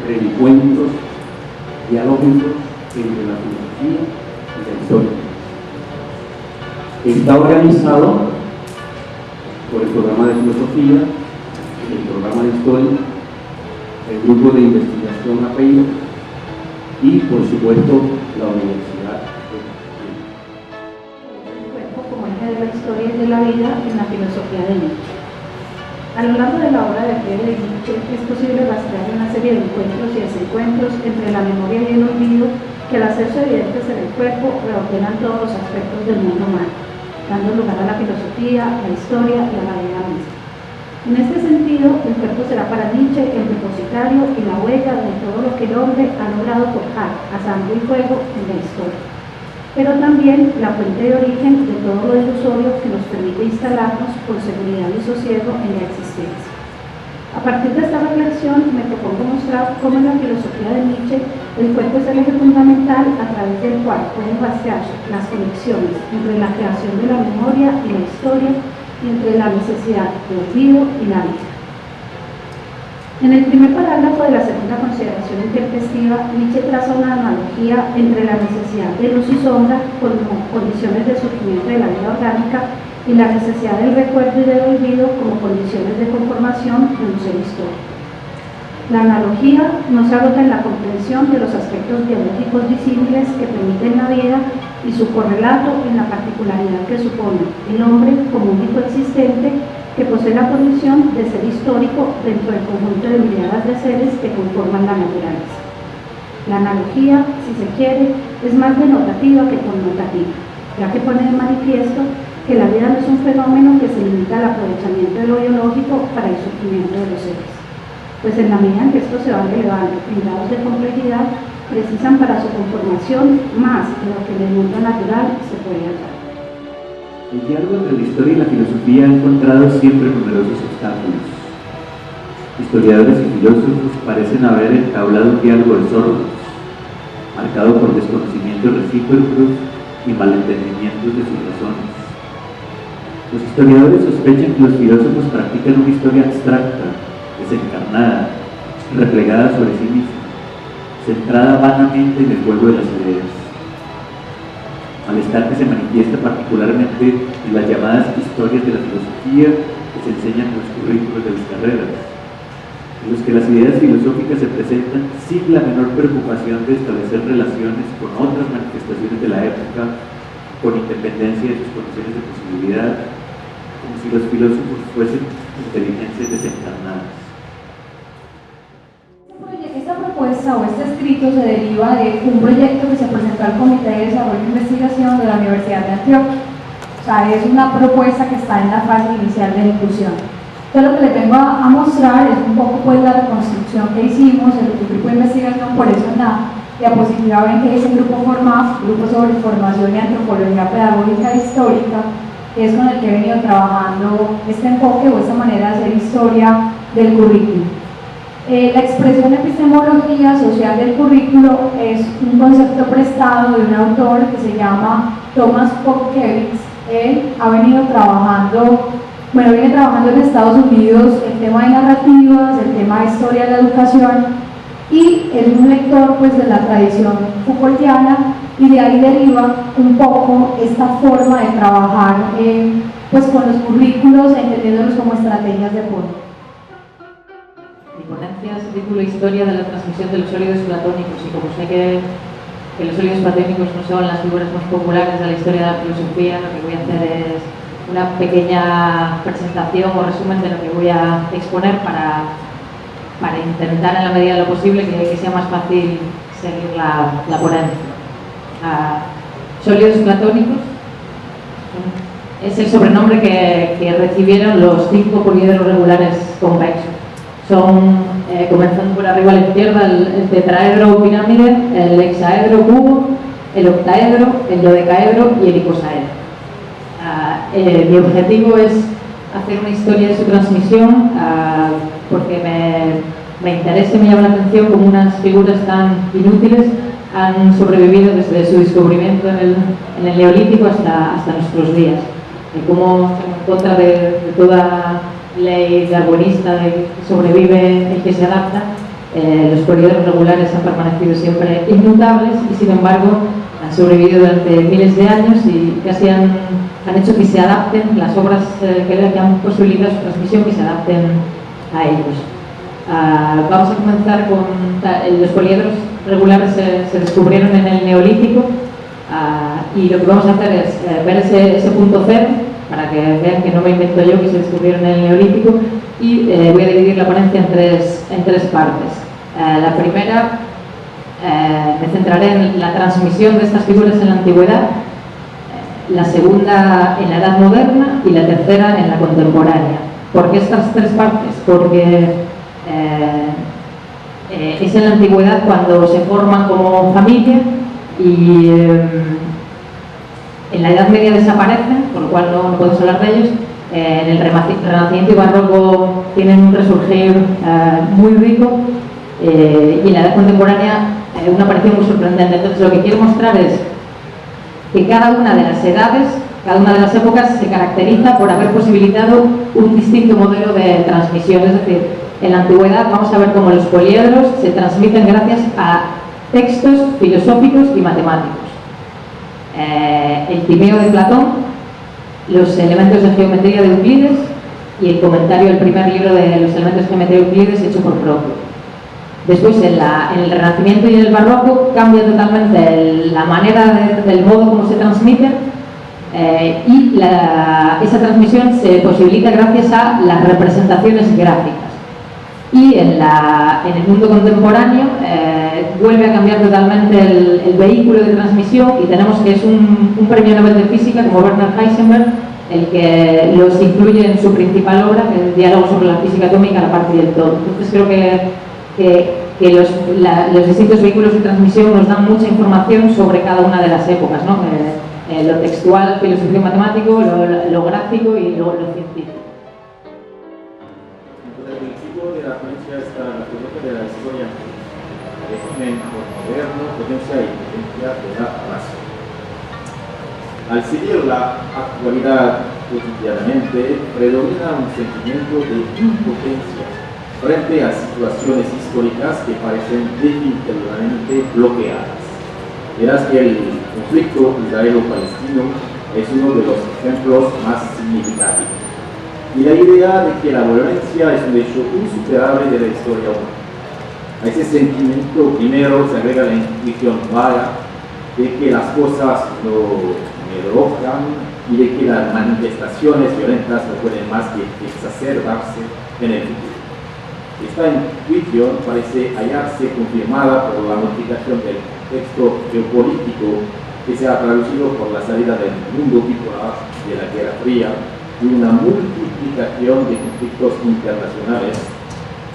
Reencuentros dialógicos entre la filosofía y la historia. Está organizado por el programa de filosofía, el programa de historia, el grupo de investigación APEIO y, por supuesto, la universidad. El cuerpo como eje de la historia y de la vida en la filosofía de Nietzsche. A lo largo de la obra de Friedrich Nietzsche es posible rastrear una serie de encuentros y desencuentros entre la memoria y el olvido que, al hacerse evidentes en el cuerpo, reordenan todos los aspectos del mundo humano, dando lugar a la filosofía, la historia y a la vida misma. En este sentido, el cuerpo será para Nietzsche el depositario y la huella de todo lo que el hombre ha logrado forjar a sangre y fuego en la historia, pero también la fuente de origen de todo lo ilusorio que nos permite instalarnos por seguridad y sosiego en la existencia. A partir de esta reflexión me propongo mostrar cómo en la filosofía de Nietzsche el cuerpo es el eje fundamental a través del cual pueden rastrearse las conexiones entre la creación de la memoria y la historia y entre la necesidad de olvido y la vida. En el primer parágrafo de la segunda consideración intempestiva, Nietzsche traza una analogía entre la necesidad de luz y sombra como condiciones de surgimiento de la vida orgánica y la necesidad del recuerdo y del olvido como condiciones de conformación de un ser histórico. La analogía no se agota en la comprensión de los aspectos biológicos disímiles que permiten la vida y su correlato en la particularidad que supone el hombre como único existente que posee la condición de ser histórico dentro del conjunto de miriadas de seres que conforman la naturaleza. La analogía, si se quiere, es más denotativa que connotativa, ya que pone de manifiesto que la vida no es un fenómeno que se limita al aprovechamiento de lo biológico para el surgimiento de los seres, pues en la medida en que estos se van elevando en grados de complejidad, precisan para su conformación más de lo que en el mundo natural se puede hallar. El diálogo entre la historia y la filosofía ha encontrado siempre numerosos obstáculos. Historiadores y filósofos parecen haber entablado un diálogo de sordos, marcado por desconocimientos recíprocos y malentendimientos de sus razones. Los historiadores sospechan que los filósofos practican una historia abstracta, desencarnada, replegada sobre sí misma, centrada vanamente en el juego de las ideas. Malestar que se manifiesta particularmente en las llamadas historias de la filosofía que se enseñan en los currículos de las carreras, en los que las ideas filosóficas se presentan sin la menor preocupación de establecer relaciones con otras manifestaciones de la época, con independencia de sus condiciones de posibilidad, como si los filósofos fuesen inteligencias desencarnadas. Esta propuesta o este escrito se deriva de un proyecto que se presentó al Comité de Desarrollo e Investigación de la Universidad de Antioquia. O sea, es una propuesta que está en la fase inicial de ejecución. Entonces, lo que les vengo a mostrar es un poco pues la reconstrucción que hicimos, el grupo de investigación. Por eso en la diapositiva ven que ese grupo formado, Grupo sobre Formación y Antropología Pedagógica e Histórica, que es con el que he venido trabajando este enfoque o esta manera de hacer historia del currículo. La expresión epistemología social del currículo es un concepto prestado de un autor que se llama Thomas Pockiewicz. Él ha venido trabajando, viene trabajando en Estados Unidos el tema de narrativas, el tema de historia de la educación, y es un lector pues de la tradición Foucaultiana, y de ahí deriva un poco esta forma de trabajar pues con los currículos, entendiéndolos como estrategias de apoyo. Mi ponencia se titula Historia de la transmisión de los sólidos platónicos, y como sé que los sólidos platónicos no son las figuras más populares de la historia de la filosofía, lo que voy a hacer es una pequeña presentación o resumen de lo que voy a exponer para intentar en la medida de lo posible que sea más fácil seguir la ponencia. Sólidos platónicos es el sobrenombre que recibieron los 5 poliedros regulares convexos. Son comenzando por arriba a la izquierda, el tetraedro o pirámide, el hexaedro cubo, el octaedro, el dodecaedro y el icosaedro. Mi objetivo es hacer una historia de su transmisión porque me interesa y me llama la atención cómo unas figuras tan inútiles han sobrevivido desde su descubrimiento en el Neolítico hasta nuestros días. Y cómo, en contra de toda ley darwinista de que sobrevive el que se adapta, los periodos regulares han permanecido siempre inmutables y, sin embargo, han sobrevivido durante miles de años y casi han hecho que se adapten las obras que han posibilitado su transmisión, que se adapten a ellos. Vamos a comenzar con los poliedros regulares se descubrieron en el Neolítico y lo que vamos a hacer es ver ese punto cero para que vean que no me invento yo, que se descubrieron en el Neolítico, y voy a dividir la ponencia en tres partes. La primera, me centraré en la transmisión de estas figuras en la antigüedad, la segunda en la Edad Moderna y la tercera en la contemporánea. ¿Por qué estas tres partes? Porque es en la antigüedad cuando se forman como familia y en la Edad Media desaparecen, por lo cual no podemos hablar de ellos. En el Renacimiento y Barroco tienen un resurgir muy rico y en la Edad Contemporánea una aparición muy sorprendente. Entonces lo que quiero mostrar es que cada una de las edades, cada una de las épocas se caracteriza por haber posibilitado un distinto modelo de transmisión. Es decir, en la antigüedad vamos a ver cómo los poliedros se transmiten gracias a textos filosóficos y matemáticos. El Timeo de Platón, los elementos de geometría de Euclides y el comentario del primer libro de los elementos de geometría de Euclides hecho por Proclo. Después, en el Renacimiento y en el Barroco cambia totalmente la manera del modo como se transmiten y esa transmisión se posibilita gracias a las representaciones gráficas. Y en el mundo contemporáneo vuelve a cambiar totalmente el vehículo de transmisión y tenemos que es un premio Nobel de Física como Werner Heisenberg el que los incluye en su principal obra, que es el Diálogo sobre la física atómica, la parte y el todo. Entonces creo que los distintos vehículos de transmisión nos dan mucha información sobre cada una de las épocas, ¿no? Lo textual, filosófico matemático, lo gráfico y lo científico. De la ponencia está la filosofía de la historia, régimen moderno, potencia y potencia de la razón. Al seguir la actualidad cotidianamente, predomina un sentimiento de impotencia frente a situaciones históricas que parecen definitivamente bloqueadas. Verás que el conflicto israelo-palestino es uno de los ejemplos más significativos. Y la idea de que la violencia es un hecho insuperable de la historia humana. A ese sentimiento primero se agrega la intuición vaga de que las cosas no medrocan y de que las manifestaciones violentas no pueden más que exacerbarse en el futuro. Esta intuición parece hallarse confirmada por la modificación del contexto geopolítico que se ha traducido por la salida del mundo bipolar de la Guerra Fría y una multiplicación de conflictos internacionales,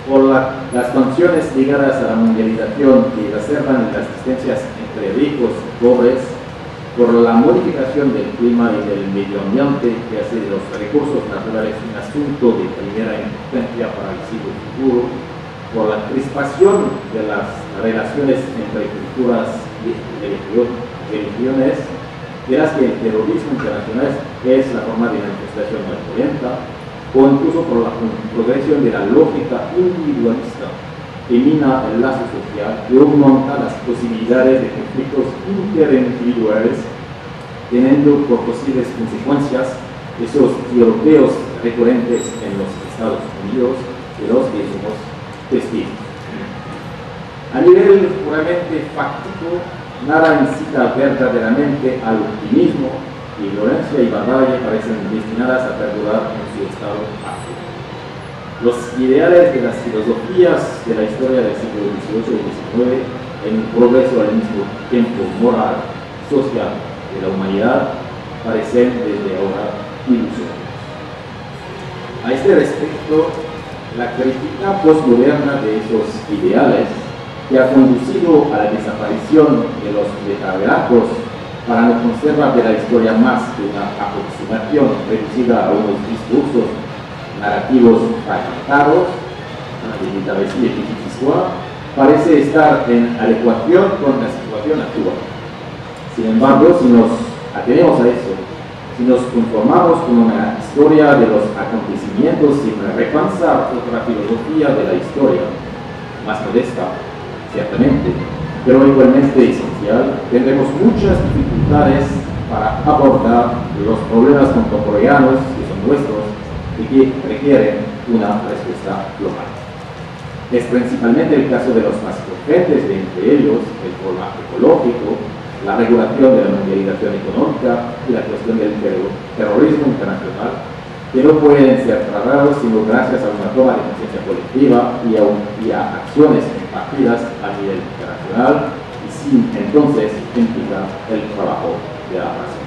por las tensiones ligadas a la mundialización que exacerban las distancias entre ricos y pobres, por la modificación del clima y del medio ambiente que hace de los recursos naturales un asunto de primera importancia para el siglo futuro, por la crispación de las relaciones entre culturas y religiones. Verás que el terrorismo internacional es la forma de manifestación más violenta, o incluso por la progresión de la lógica individualista que mina el lazo social y aumenta las posibilidades de conflictos interindividuales, teniendo por posibles consecuencias esos tiroteos recurrentes en los Estados Unidos de los que somos testigos. A nivel puramente fáctico, nada incita verdaderamente al optimismo y violencia y barbarie parecen destinadas a perdurar en su estado actual. Los ideales de las filosofías de la historia del siglo XVIII y XIX, en un progreso al mismo tiempo moral, social de la humanidad, parecen desde ahora ilusorios. A este respecto, la crítica postmoderna de esos ideales que ha conducido a la desaparición de los metadatos para no conservar de la historia más que una aproximación reducida a unos discursos narrativos fragmentados, parece estar en adecuación con la situación actual. Sin embargo, si nos atenemos a eso, si nos conformamos con una historia de los acontecimientos sin repensar otra filosofía de la historia, más modesta, ciertamente, pero igualmente esencial, tendremos muchas dificultades para abordar los problemas contemporáneos que son nuestros y que requieren una respuesta global. Es principalmente el caso de los más urgentes de entre ellos, el problema ecológico, la regulación de la mundialización económica y la cuestión del terrorismo internacional, que no pueden ser tratados sino gracias a una toma de conciencia colectiva y a acciones compartidas a nivel internacional y sin entonces implicar el trabajo de la razón.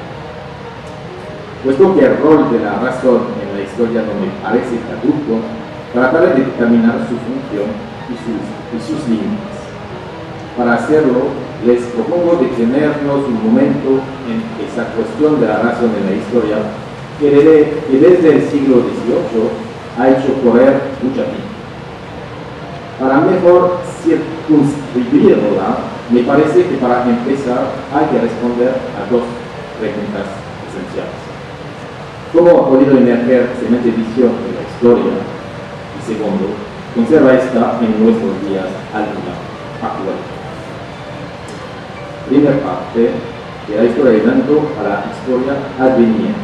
Puesto que el rol de la razón en la historia no me parece caduco, tratar de determinar su función y sus límites. Para hacerlo, les propongo detenernos un momento en esa cuestión de la razón en la historia que desde el siglo XVIII ha hecho correr mucha tinta. Para mejor circunscribirla, me parece que para empezar hay que responder a dos preguntas esenciales. ¿Cómo ha podido emerger semejante visión de la historia? Y segundo, ¿conserva esta en nuestros días alguna actualidad? Primera parte de la historia ayudando a la historia adveniente.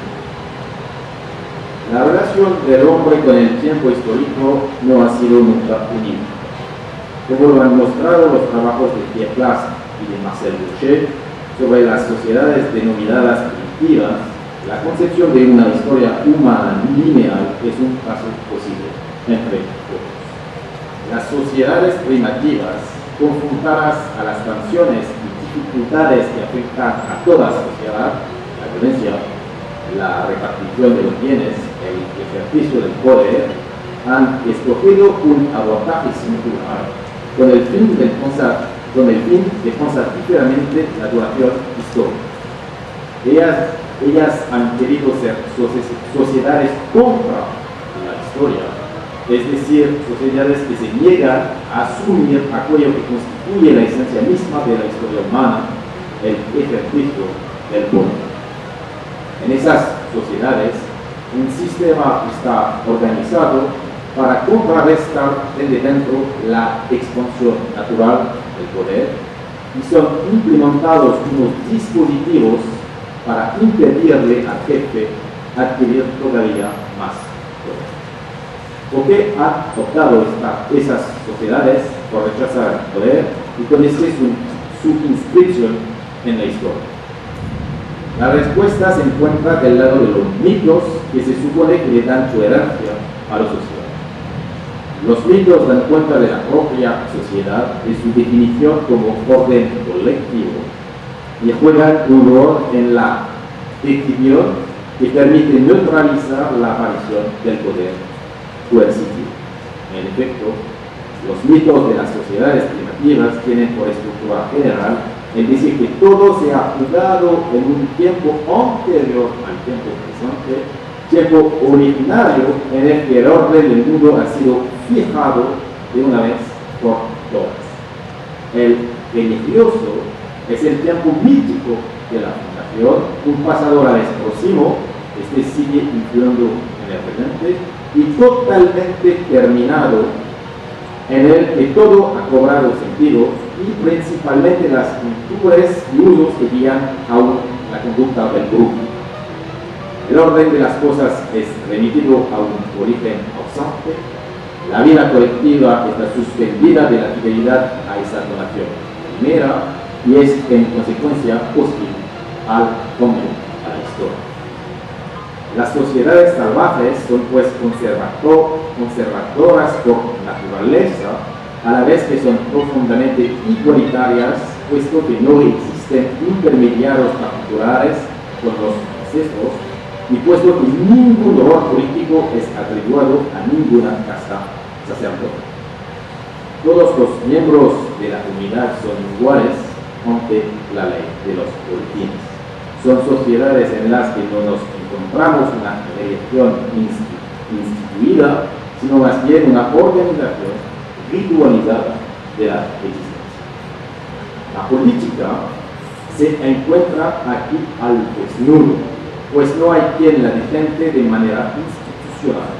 La relación del hombre con el tiempo histórico no ha sido nunca unida. Como lo han mostrado los trabajos de Pierre Plas y de Marcel Boucher sobre las sociedades denominadas primitivas, la concepción de una historia humana lineal es un caso posible, entre otros. Las sociedades primitivas, confrontadas a las tensiones y dificultades que afectan a toda sociedad, la violencia, la repartición de los bienes, el ejercicio del poder, han escogido un abordaje singular con el fin de pensar diferentemente la duración histórica. Ellas han querido ser sociedades contra la historia, es decir, sociedades que se niegan a asumir aquello que constituye la esencia misma de la historia humana, el ejercicio del poder. En esas sociedades, un sistema está organizado para contrarrestar desde dentro la expansión natural del poder y son implementados unos dispositivos para impedirle al jefe adquirir todavía más poder. ¿Por qué han optado esas sociedades por rechazar el poder y con este su inscripción en la historia? La respuesta se encuentra del lado de los mitos que se supone que le dan su herencia a la sociedad. Los mitos dan cuenta de la propia sociedad, de su definición como orden colectivo, y juegan un rol en la decisión que permite neutralizar la aparición del poder coercitivo. En efecto, los mitos de las sociedades primitivas tienen por estructura general el decir que todo se ha jugado en un tiempo anterior al tiempo presente, tiempo originario en el que el orden del mundo ha sido fijado de una vez por todas. El religioso es el tiempo mítico de la fundación, un pasado a la vez próximo, este sigue influyendo en el presente, y totalmente terminado, en el que todo ha cobrado sentido, y principalmente las costumbres y usos que guían aún la conducta del grupo. El orden de las cosas es remitido a un origen ausente. La vida colectiva está suspendida de la fidelidad a esa donación primera y es en consecuencia hostil al cambio, a la historia. Las sociedades salvajes son pues conservadoras por naturaleza, a la vez que son profundamente igualitarias, puesto que no existen intermediarios particulares con los ancestros y puesto que ningún rol político es atribuido a ninguna casta sacerdote. Todos los miembros de la comunidad son iguales ante la ley de los boletines. Son sociedades en las que no nos encontramos una religión instituida, sino más bien una organización ritualizada de la existencia. La política se encuentra aquí al desnudo, pues no hay quien la defiende de manera institucional.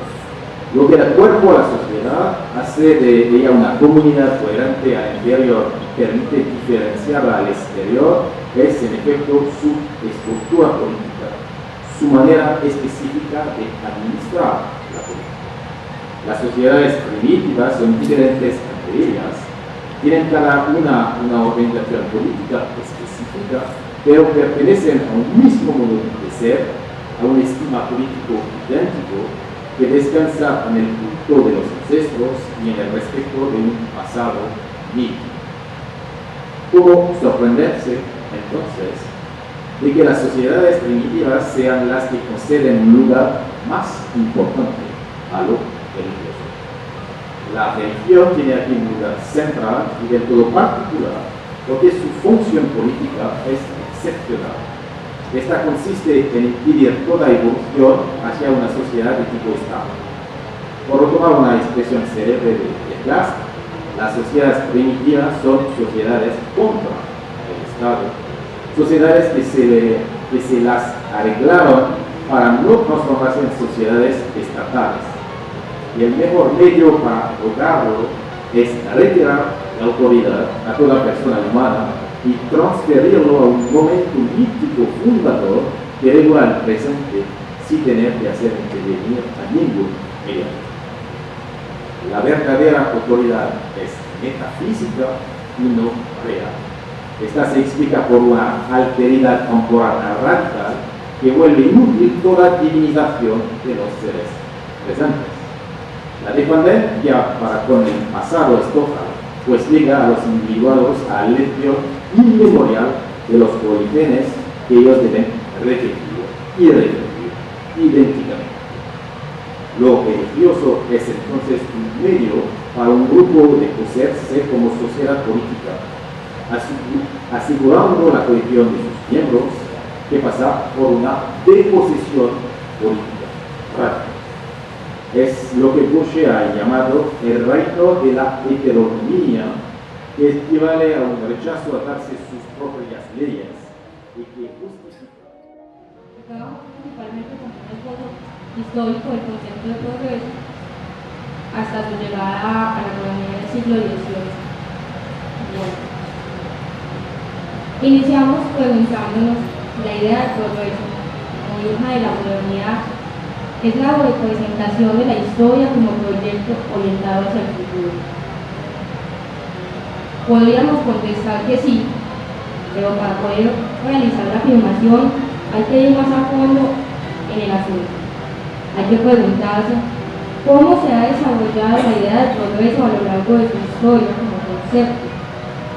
Lo que da cuerpo a la sociedad hace de ella una comunidad coherente al interior y permite diferenciarla al exterior es en efecto su estructura política, su manera específica de administrar la política. Las sociedades primitivas son diferentes entre ellas, tienen cada una organización política específica, pero pertenecen a un mismo modo de ser, a un esquema político idéntico que descansa en el culto de los ancestros y en el respeto de un pasado vivo. ¿Cómo sorprenderse, entonces, de que las sociedades primitivas sean las que conceden un lugar más importante a lo religioso? La religión tiene aquí un lugar central y del todo particular, porque su función política es excepcional. Esta consiste en impedir toda evolución hacia una sociedad de tipo Estado. Por retomar una expresión célebre de Plath, las sociedades primitivas son sociedades contra el Estado, sociedades que se las arreglaron para no transformarse en sociedades estatales. Y el mejor medio para lograrlo es retirar la autoridad a toda persona humana y transferirlo a un momento mítico fundador que regula el presente sin tener que hacer intervenir a ningún mediante. La verdadera autoridad es metafísica y no real. Esta se explica por una alteridad temporal radical que vuelve inútil toda divinización de los seres presentes. La dependencia para con el pasado es total, pues liga a los individuos a la elección inmemorial de los orígenes que ellos deben repetir y repetir idénticamente. Lo religioso es entonces un medio para un grupo de conocerse como sociedad política, asegurando la cohesión de sus miembros que pasa por una deposición política radical. Es lo que Bourdieu ha llamado el reino de la heteronomía, que equivale a un rechazo a darse sus propias leyes y que justifica. Trabajo principalmente con un esbozo histórico del concepto de progreso hasta su llegada a la economía del siglo XVIII. Bueno. Iniciamos preguntándonos la idea del progreso, como hija de la modernidad, es la representación de la historia como proyecto orientado hacia el futuro. Podríamos contestar que sí, pero para poder realizar la afirmación hay que ir más a fondo en el asunto. Hay que preguntarse cómo se ha desarrollado la idea del progreso a lo largo de su historia como concepto,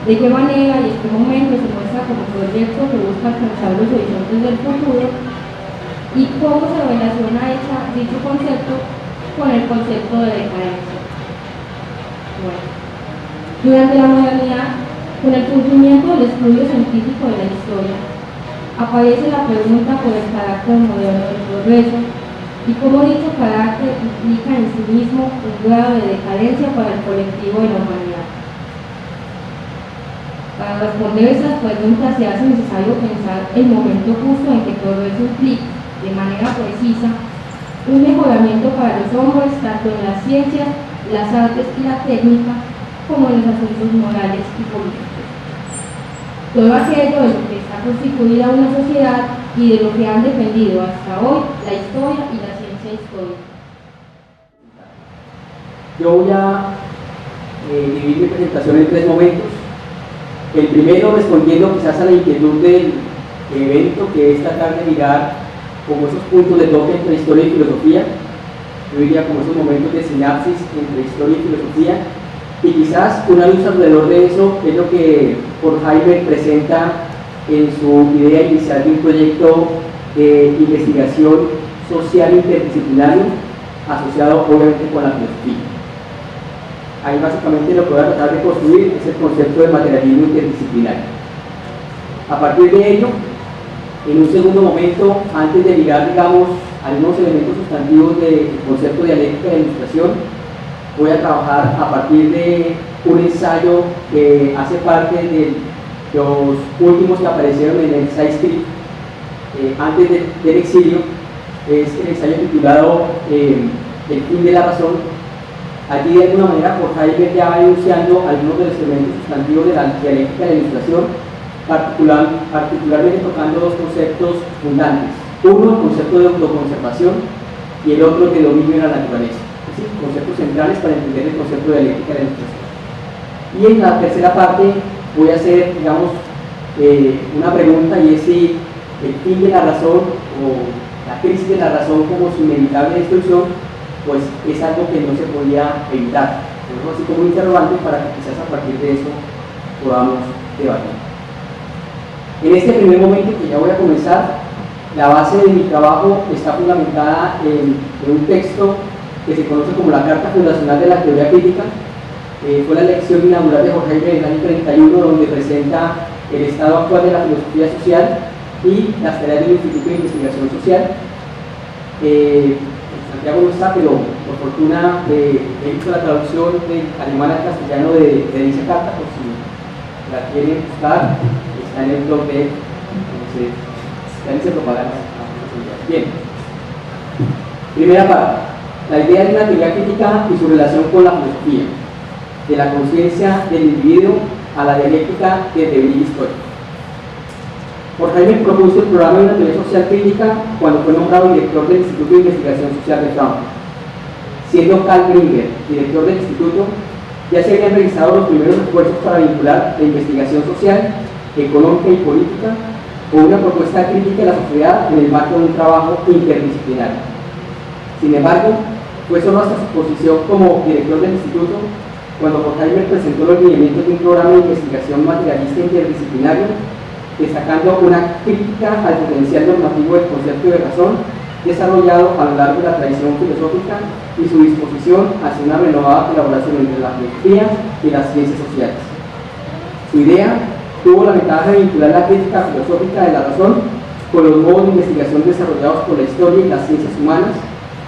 de qué manera y en qué momento se muestra como proyecto que busca alcanzar los horizontes del futuro y cómo se relaciona dicho concepto con el concepto de decadencia. Bueno, durante la modernidad, con el surgimiento del estudio científico de la historia, aparece la pregunta por el carácter moderno del progreso y cómo dicho carácter implica en sí mismo un grado de decadencia para el colectivo de la humanidad. Para responder estas preguntas se hace necesario pensar el momento justo en que todo eso implica, de manera precisa, un mejoramiento para los hombres tanto en las ciencias, las artes y la técnica, como en los asuntos morales y políticos. Todo aquello de lo que está constituida una sociedad y de lo que han defendido hasta hoy la historia y la ciencia histórica. Yo voy a dividir mi presentación en tres momentos. El primero, respondiendo quizás a la inquietud del evento, que es tratar de mirar como esos puntos de toque entre historia y filosofía. Yo diría como esos momentos de sinapsis entre historia y filosofía, y quizás una luz alrededor de eso es lo que Horkheimer presenta en su idea inicial de un proyecto de investigación social interdisciplinario asociado obviamente con la filosofía. ahí básicamente lo que voy a tratar de construir es el concepto de materialismo interdisciplinario. A partir de ello, en un segundo momento, antes de ligar, digamos, algunos elementos sustantivos del concepto de dialéctica de la ilustración, voy a trabajar a partir de un ensayo que hace parte de los últimos que aparecieron en el Script antes del exilio. Es el ensayo titulado El fin de la razón. Allí, de alguna manera, Horkheimer ya va enunciando algunos de los elementos sustantivos de la dialéctica de la ilustración, particularmente tocando dos conceptos fundantes. Uno, el concepto de autoconservación, y el otro, de dominio de la naturaleza. Es decir, conceptos centrales para entender el concepto de dialéctica de la ilustración. Y en la tercera parte voy a hacer, digamos, una pregunta, y es si el fin de la razón o la crisis de la razón como su inevitable destrucción, pues es algo que no se podía evitar. Así como un interrogante para que quizás a partir de eso podamos debatir. En este primer momento que ya voy a comenzar, la base de mi trabajo está fundamentada en un texto que se conoce como la Carta Fundacional de la Teoría Crítica. Fue la lección inaugural de Horkheimer en el año 31, donde presenta el estado actual de la filosofía social y las tareas del Instituto de Investigación Social. Santiago no está, pero por fortuna he visto la traducción del alemán al castellano de dicha carta, por si la quieren buscar, está en el blog de propaganda. Bien, primera parte, la idea de una teoría crítica y su relación con la filosofía, de la conciencia del individuo a la dialéctica de teoría histórica. Horkheimer propuso el programa de una teoría social crítica cuando fue nombrado director del Instituto de Investigación Social de Frankfurt. Siendo Karl Bringer director del instituto, ya se habían realizado los primeros esfuerzos para vincular la investigación social, económica y política con una propuesta crítica de la sociedad en el marco de un trabajo interdisciplinario. Sin embargo, fue solo hasta su posición como director del instituto cuando Horkheimer presentó los lineamientos de un programa de investigación materialista interdisciplinario, destacando una crítica al potencial normativo del concepto de razón desarrollado a lo largo de la tradición filosófica y su disposición hacia una renovada colaboración entre la filosofía y las ciencias sociales. Su idea tuvo la ventaja de vincular la crítica filosófica de la razón con los modos de investigación desarrollados por la historia y las ciencias humanas,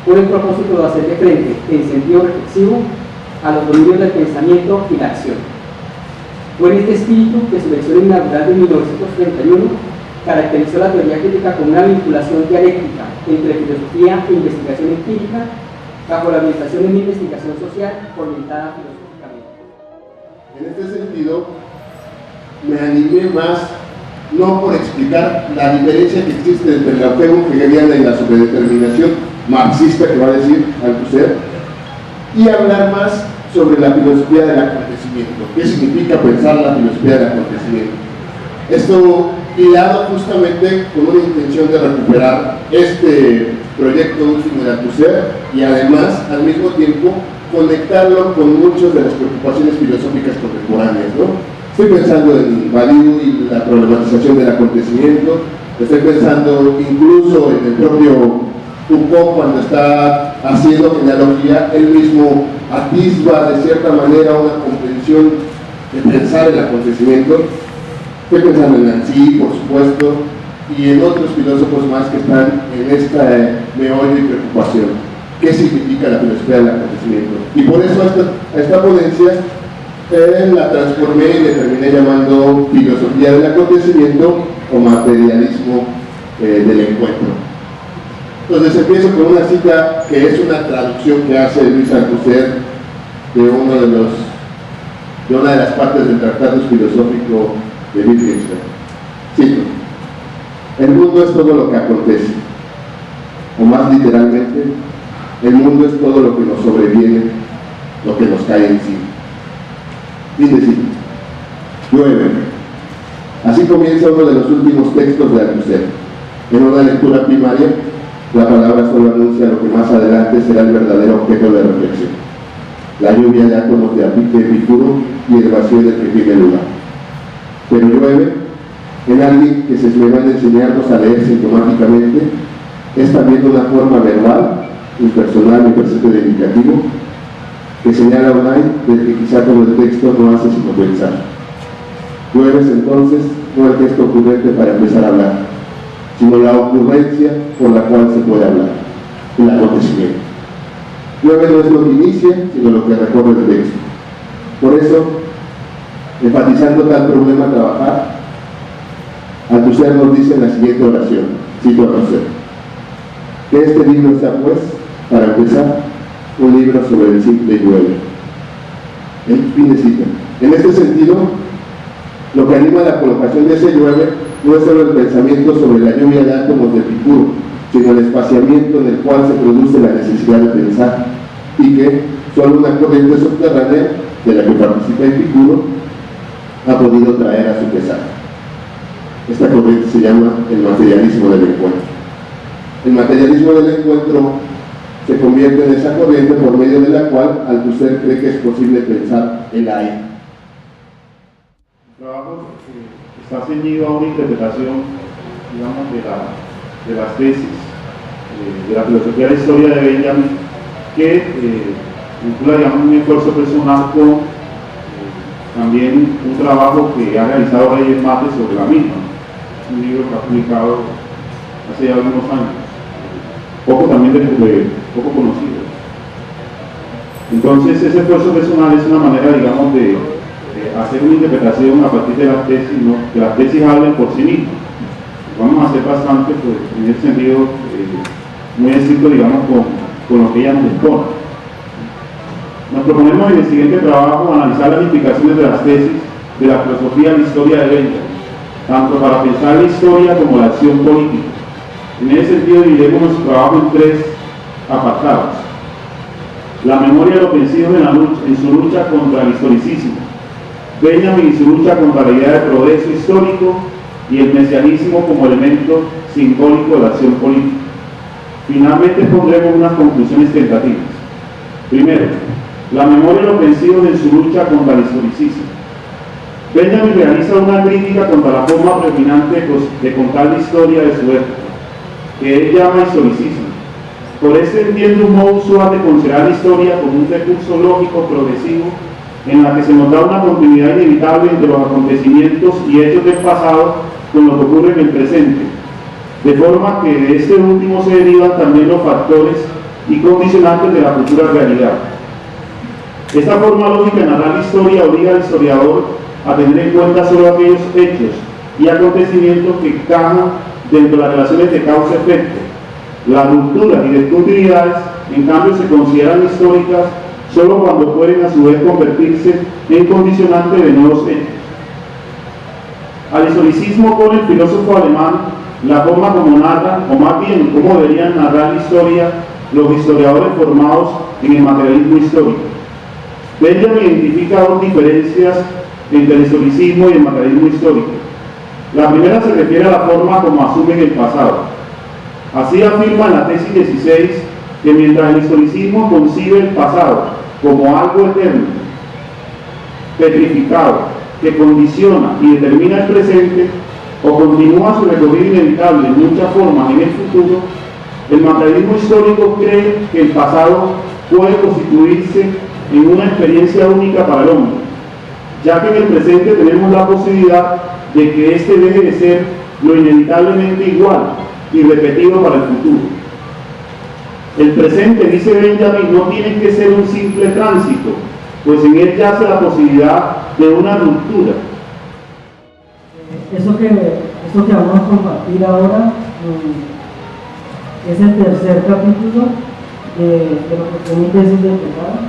con el propósito de hacerle frente en sentido reflexivo a los dominios del pensamiento y la acción. Fue en este espíritu que su lección inaugural de 1931 caracterizó la teoría crítica como una vinculación dialéctica entre filosofía e investigación empírica bajo la orientación de una investigación social orientada filosóficamente. En este sentido, me animé más no por explicar la diferencia que existe entre el apego hegeliana y la sobredeterminación marxista que va a decir Althusser, y hablar más sobre la filosofía del acontecimiento. ¿Qué significa pensar la filosofía del acontecimiento? Esto hilado justamente con una intención de recuperar este proyecto último de Althusser y además, al mismo tiempo, conectarlo con muchas de las preocupaciones filosóficas contemporáneas, ¿no? Estoy pensando en Badiou y la problematización del acontecimiento, estoy pensando incluso en el propio Foucault cuando está haciendo genealogía, él mismo atisba de cierta manera una comprensión de pensar el acontecimiento. Estoy pensando en Nancy, por supuesto, y en otros filósofos más que están en esta meollo y preocupación. ¿Qué significa la filosofía del acontecimiento? Y por eso esta ponencia la transformé y le terminé llamando filosofía del acontecimiento o materialismo del encuentro. Entonces empiezo con una cita que es una traducción que hace Luis Althusser de una de las partes del Tratado Filosófico de Wittgenstein. Cito: el mundo es todo lo que acontece, o más literalmente, el mundo es todo lo que nos sobreviene, lo que nos cae encima. Fin de cita. Llueve. Así comienza uno de los últimos textos de Althusser. En una lectura primaria, la palabra solo anuncia lo que más adelante será el verdadero objeto de reflexión: la lluvia de átomos de Epicuro y el vacío del que tiene lugar. Pero llueve en alguien que se esmera en enseñarnos a leer sintomáticamente, es también una forma verbal, impersonal y presente de indicativo, que señala Unai, del que quizá todo el texto no hace sino pensar. Llueve es entonces no el texto ocurrente para empezar a hablar, sino la ocurrencia por la cual se puede hablar, el acontecimiento. Llueve no es lo que inicia, sino lo que recorre el texto. Por eso, enfatizando tal problema a trabajar, Althusser nos dice en la siguiente oración, cito a Althusser: que este libro sea, pues, para empezar, un libro sobre el simple llueve. En fin de cita. En este sentido, lo que anima la colocación de ese llueve no es solo el pensamiento sobre la lluvia de átomos de Epicuro, sino el espaciamiento en el cual se produce la necesidad de pensar, y que solo una corriente subterránea de la que participa Epicuro ha podido traer a su pesar. Esta corriente se llama el materialismo del encuentro. El materialismo del encuentro se convierte en esa corriente por medio de la cual Althusser cree que es posible pensar el aire. El trabajo está ceñido a una interpretación, digamos, de las tesis de la filosofía de la historia de Benjamin, que vincula, digamos, un esfuerzo personal con también un trabajo que ha realizado Reyes Mates sobre la misma, un libro que ha publicado hace ya algunos años, poco conocido. Entonces, ese esfuerzo personal es una manera, digamos, de hacer una interpretación a partir de las tesis, ¿no? Que las tesis hablen por sí mismas. Vamos a hacer bastante, pues, en ese sentido, muy estricto, digamos, con lo que ella nos expone. Nos proponemos en el siguiente trabajo analizar las implicaciones de las tesis de la filosofía de la historia de Benjamin, tanto para pensar la historia como la acción política. En ese sentido, dividimos nuestro trabajo en tres apartados: la memoria de los vencidos en su lucha contra el historicismo, Benjamin y su lucha contra la idea de progreso histórico, y el mesianismo como elemento simbólico de la acción política. Finalmente pondremos unas conclusiones tentativas. Primero, la memoria de los vencidos en su lucha contra el historicismo. Benjamin realiza una crítica contra la forma predominante de contar la historia de su época, que él llama historicismo. Por eso entiende un modo usual de considerar la historia como un recurso lógico progresivo en la que se nota una continuidad inevitable entre los acontecimientos y hechos del pasado con lo que ocurre en el presente, de forma que de este último se derivan también los factores y condicionantes de la futura realidad. Esta forma lógica de narrar la historia obliga al historiador a tener en cuenta solo aquellos hechos y acontecimientos que encajan dentro de las relaciones de causa-efecto. Las rupturas y descontinuidades, en cambio, se consideran históricas solo cuando pueden a su vez convertirse en condicionantes de nuevos hechos. Al historicismo pone el filósofo alemán la forma como narran, o más bien cómo deberían narrar la historia los historiadores formados en el materialismo histórico. Benjamin identifica dos diferencias entre el historicismo y el materialismo histórico. La primera se refiere a la forma como asumen el pasado. Así afirma en la tesis 16 que mientras el historicismo concibe el pasado como algo eterno, petrificado, que condiciona y determina el presente, o continúa su recorrido inevitable en muchas formas en el futuro, el materialismo histórico cree que el pasado puede constituirse en una experiencia única para el hombre, ya que en el presente tenemos la posibilidad de que éste deje de ser lo inevitablemente igual y repetido para el futuro. El presente, dice Benjamin, no tiene que ser un simple tránsito, pues en él yace la posibilidad de una ruptura. Eso que vamos a compartir ahora es el tercer capítulo de lo que fue mi tesis de pregrado.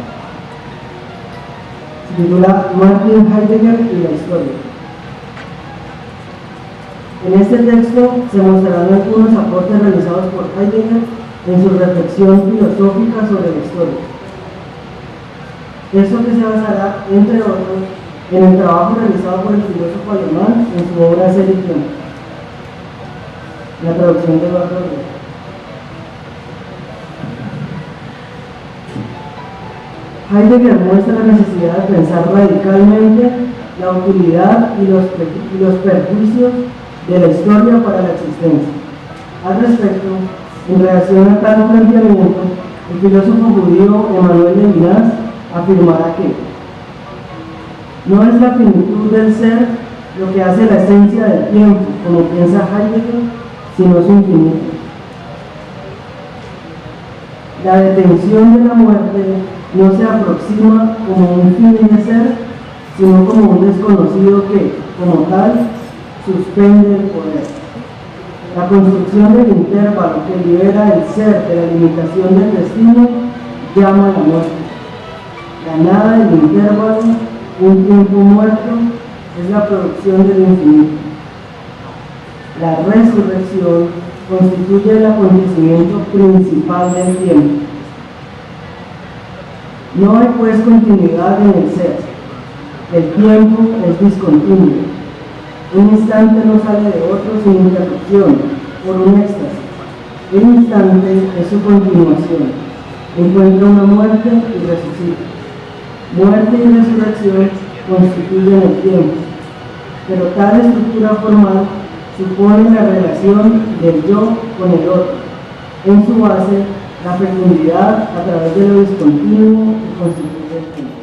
Se titula Martin Heidegger y la historia. En este texto se mostrarán algunos aportes realizados por Heidegger en su reflexión filosófica sobre la historia. Texto que se basará, entre otros, en el trabajo realizado por el filósofo alemán en su obra Seligion, la traducción de Eduardo Rey. Heidegger muestra la necesidad de pensar radicalmente la utilidad y los perjuicios de la historia para la existencia. Al respecto, en relación a tal planteamiento, el filósofo judío Emmanuel Levinas afirmará que no es la finitud del ser lo que hace la esencia del tiempo, como piensa Heidegger, sino su infinito. La detención de la muerte no se aproxima como un fin de ser, sino como un desconocido que, como tal, suspende el poder. La construcción del intervalo que libera el ser de la limitación del destino llama a la muerte. La nada del intervalo, un tiempo muerto, es la producción del infinito. La resurrección constituye el acontecimiento principal del tiempo. No hay pues continuidad en el ser. El tiempo es discontinuo. Un instante no sale de otro sin interrupción, por un éxtasis. El instante es su continuación. Encuentra una muerte y resucita. Muerte y resurrección constituyen el tiempo, pero tal estructura formal supone la relación del yo con el otro. En su base, la fecundidad a través de lo discontinuo que constituye el tiempo.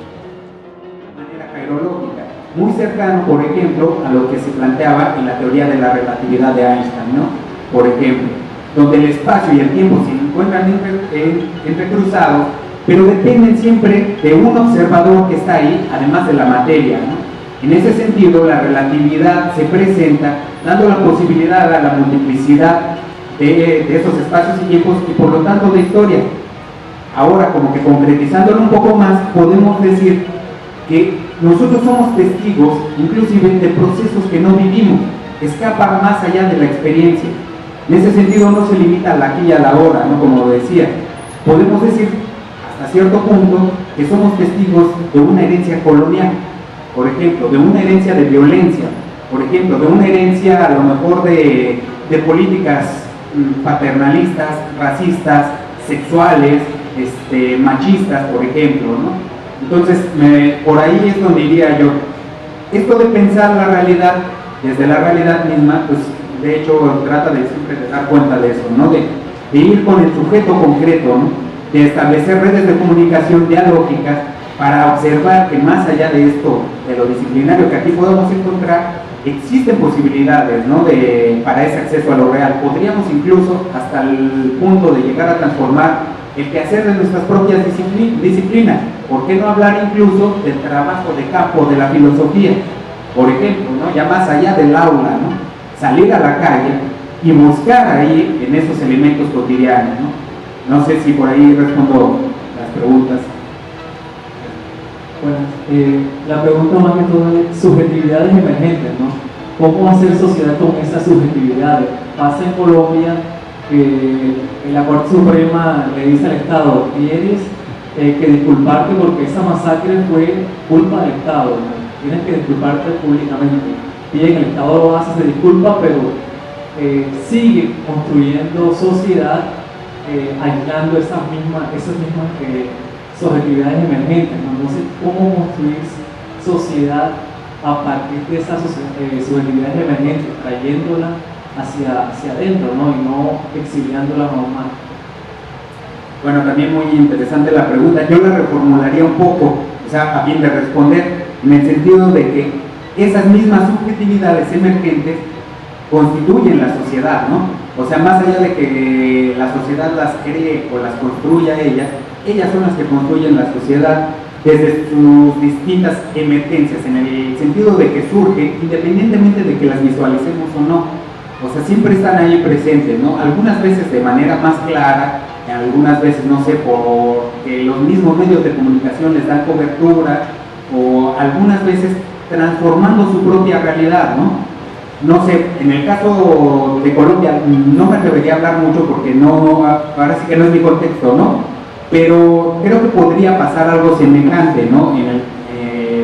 De manera cairológica, muy cercano, por ejemplo, a lo que se planteaba en la teoría de la relatividad de Einstein, ¿no? Por ejemplo, donde el espacio y el tiempo se encuentran entrecruzados, pero dependen siempre de un observador que está ahí, además de la materia, ¿no? En ese sentido, la relatividad se presenta dando la posibilidad a la multiplicidad de esos espacios y tiempos y por lo tanto de historia. Ahora, como que concretizándolo un poco más, podemos decir que nosotros somos testigos inclusive de procesos que no vivimos, escapan más allá de la experiencia. En ese sentido no se limita a la aquí y a la ahora, ¿no? Como decía, podemos decir hasta cierto punto que somos testigos de una herencia colonial, por ejemplo, de una herencia de violencia, por ejemplo, de una herencia a lo mejor de políticas paternalistas, racistas, sexuales, machistas, por ejemplo, ¿no? Entonces, por ahí es donde diría yo, esto de pensar la realidad desde la realidad misma, pues de hecho trata de siempre de dar cuenta de eso, ¿no? De ir con el sujeto concreto, ¿no? De establecer redes de comunicación dialógicas para observar que más allá de esto, de lo disciplinario que aquí podemos encontrar, existen posibilidades, ¿no? Para ese acceso a lo real. Podríamos incluso hasta el punto de llegar a transformar el quehacer de nuestras propias disciplinas. ¿Por qué no hablar incluso del trabajo de campo de la filosofía? Por ejemplo, ¿no? Ya más allá del aula, ¿no? Salir a la calle y buscar ahí en esos elementos cotidianos, ¿no? No sé si por ahí respondo las preguntas. Bueno, la pregunta más que todo es subjetividades emergentes, ¿no? ¿Cómo hacer sociedad con esas subjetividades? Pasa en Colombia que la Corte Suprema le dice al Estado, tienes que disculparte porque esa masacre fue culpa del Estado, ¿no? Tienes que disculparte públicamente. Bien, el Estado lo hace, se disculpa, pero sigue construyendo sociedad, aislando esas mismas subjetividades emergentes, ¿no? No sé cómo construir sociedad a partir de esas subjetividades emergentes, trayéndolas hacia adentro, ¿no? Y no exiliándolas aún más. Bueno, también muy interesante la pregunta. Yo la reformularía un poco, o sea, a fin de responder, en el sentido de que esas mismas subjetividades emergentes constituyen la sociedad, ¿no? O sea, más allá de que la sociedad las cree o las construya ellas son las que construyen la sociedad desde sus distintas emergencias, en el sentido de que surgen independientemente de que las visualicemos o no. O sea, siempre están ahí presentes, ¿no? Algunas veces de manera más clara, algunas veces, no sé, porque los mismos medios de comunicación les dan cobertura, o algunas veces transformando su propia realidad, ¿no? No sé, en el caso de Colombia no me atrevería a hablar mucho porque ahora sí que no es mi contexto, ¿no? Pero creo que podría pasar algo semejante, ¿no?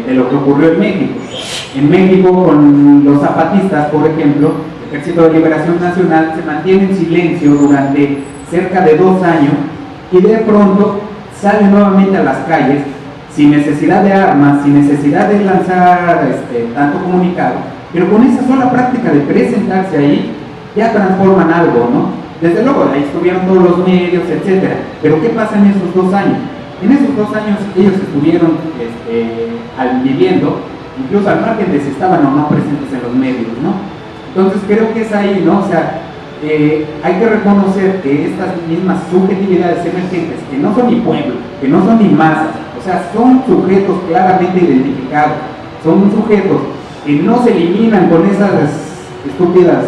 De lo que ocurrió en México. En México, con los zapatistas, por ejemplo, el Ejército de Liberación Nacional se mantiene en silencio durante cerca de 2 años y de pronto sale nuevamente a las calles sin necesidad de armas, sin necesidad de lanzar tanto comunicado, pero con esa sola práctica de presentarse ahí ya transforman algo, ¿no? Desde luego, ahí estuvieron todos los medios, etcétera. Pero ¿qué pasa en esos 2 años? En esos 2 años ellos estuvieron viviendo, incluso al margen de si estaban o no presentes en los medios, ¿no? Entonces creo que es ahí, ¿no? O sea, hay que reconocer que estas mismas subjetividades emergentes, que no son ni pueblo, que no son ni masas, o sea, son sujetos claramente identificados, son sujetos que no se eliminan con esas estúpidas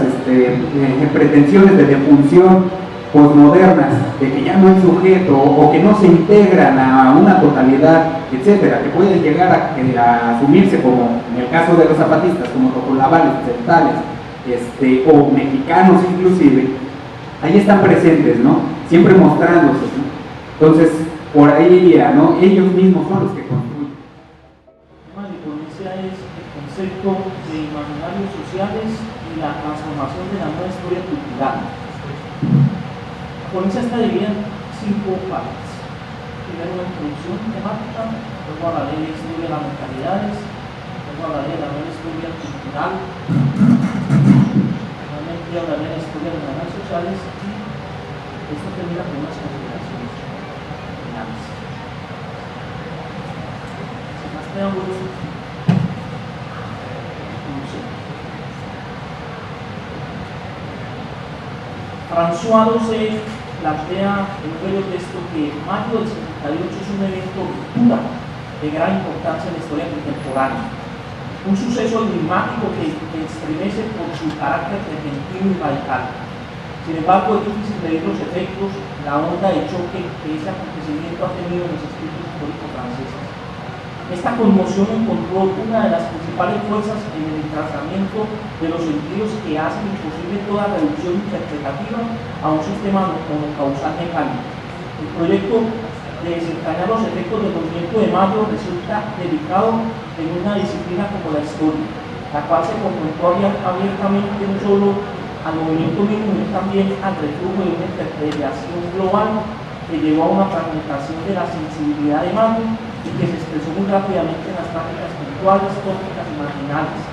pretensiones de defunción posmodernas, de que ya no es sujeto o que no se integran a una totalidad, etcétera, que pueden llegar a asumirse como, en el caso de los zapatistas, como tocolabales, occidentales, o mexicanos inclusive, ahí están presentes, ¿no? Siempre mostrándose, ¿no? Entonces, por ahí iría, ¿no? Ellos mismos son los que construyen. El tema de ponencia es el concepto de imaginarios sociales y la transformación de la nueva historia cultural. La ponencia está dividida en 5 partes. Primero una introducción temática, luego hablaré de la historia de las mentalidades, luego hablaré de la nueva historia cultural, finalmente hablaré de la historia de las redes sociales y esto termina con unas consideraciones finales. Sin más preámbulos, François Doucet plantea en un breve texto que mayo del 78 es un evento de ruptura de gran importancia en la historia contemporánea, un suceso enigmático que estremece por su carácter repentino y radical. Sin embargo, es difícil medir los efectos, la onda de choque que ese acontecimiento ha tenido en los escritos históricos franceses. Esta conmoción encontró una de las principales fuerzas en el tratamiento de los sentidos que hacen imposible toda reducción interpretativa a un sistema monocausal mecánico. El proyecto de desencadenar los efectos del movimiento de mayo resulta delicado en una disciplina como la historia, la cual se confrontó abiertamente no solo al movimiento mismo, sino también al reflujo de una interpretación global que llevó a una fragmentación de la sensibilidad de mayo y que se expresó muy rápidamente en las prácticas puntuales, tópicas y marginales,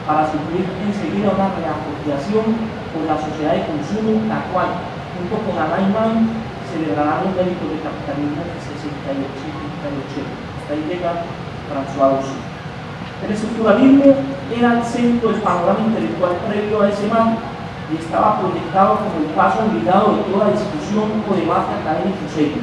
para sufrir enseguida una reapropiación por la sociedad de consumo, la cual, junto con Alain Mann, celebrará los méritos del capitalismo en 68. Hasta ahí llega François Doucet. El estructuralismo era el centro del panorama intelectual previo a ese marco y estaba proyectado como el paso obligado de toda discusión o debate académico serio.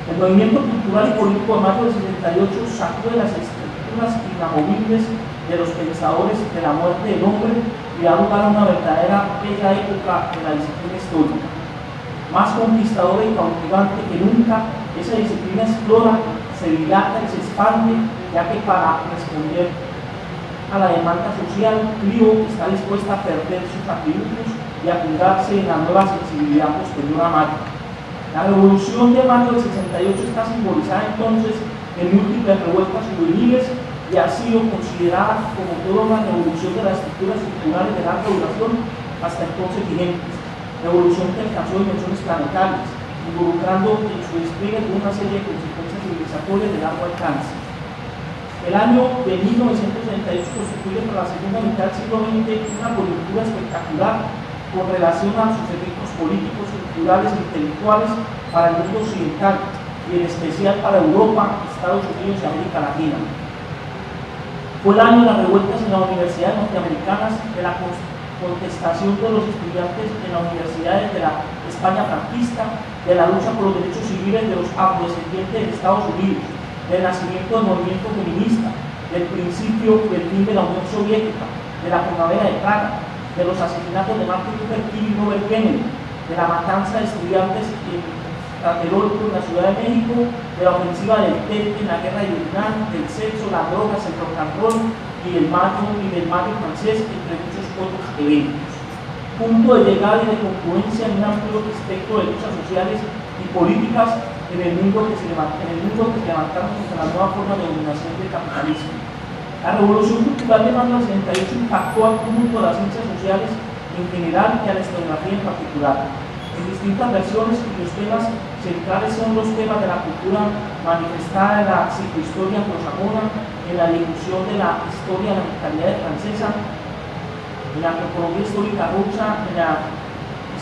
El movimiento cultural y político de mayo del 68 sacó de las estructuras inamovibles de los pensadores de la muerte del hombre y da lugar a una verdadera bella época de la disciplina histórica. Más conquistadora y cautivante que nunca, esa disciplina explora, se dilata y se expande, ya que para responder a la demanda social, Clio está dispuesta a perder sus atributos y a fundarse en la nueva sensibilidad posterior a mayo. La revolución de mayo del 68 está simbolizada entonces en múltiples revueltas juveniles y ha sido considerada como toda una revolución de las estructuras culturales de larga duración hasta entonces vigentes. Revolución que alcanzó dimensiones planetarias, involucrando en su despliegue una serie de consecuencias civilizatorias de largo alcance. El año de 1968 constituye para la segunda mitad del siglo XX una coyuntura espectacular con relación a sus efectos políticos, culturales e intelectuales para el mundo occidental y en especial para Europa, Estados Unidos y América Latina. Fue el año de las revueltas en las universidades norteamericanas, de la contestación de los estudiantes en las universidades de la España franquista, de la lucha por los derechos civiles de los afrodescendientes de Estados Unidos, del nacimiento del movimiento feminista, del principio del fin de la Unión Soviética, de la primavera de Praga, de los asesinatos de Martin Luther King y Robert Kennedy, de la matanza de estudiantes en Tlatelolco, en la Ciudad de México, de la ofensiva del TET en la guerra de Vietnam, del sexo, las drogas, el rock and roll y del mayo francés, entre muchos otros eventos. Punto de llegada y de confluencia en un amplio espectro de luchas sociales y políticas en el mundo que se levantaron contra la nueva forma de dominación del capitalismo. La revolución cultural de mayo del 68 impactó al conjunto de las ciencias sociales en general y a la historiografía en particular. En distintas versiones, cuyos temas centrales son los temas de la cultura manifestada en la psicohistoria anglosajona, en la difusión de la historia de la mentalidad francesa, en la antropología histórica rusa, en la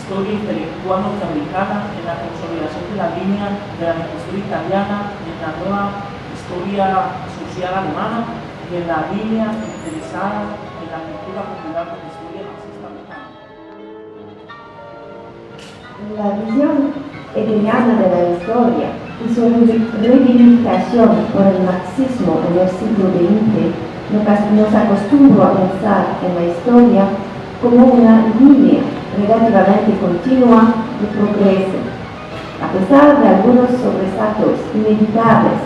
historia intelectual norteamericana, en la consolidación de la línea de la historia italiana, en la nueva historia social alemana y en la línea interesada en la cultura popular de la historia marxista-americana. La visión hegeliana de la historia y su reivindicación por el marxismo en el siglo XX nos acostumbró a pensar en la historia como una línea relativamente continua de progreso. A pesar de algunos sobresaltos inevitables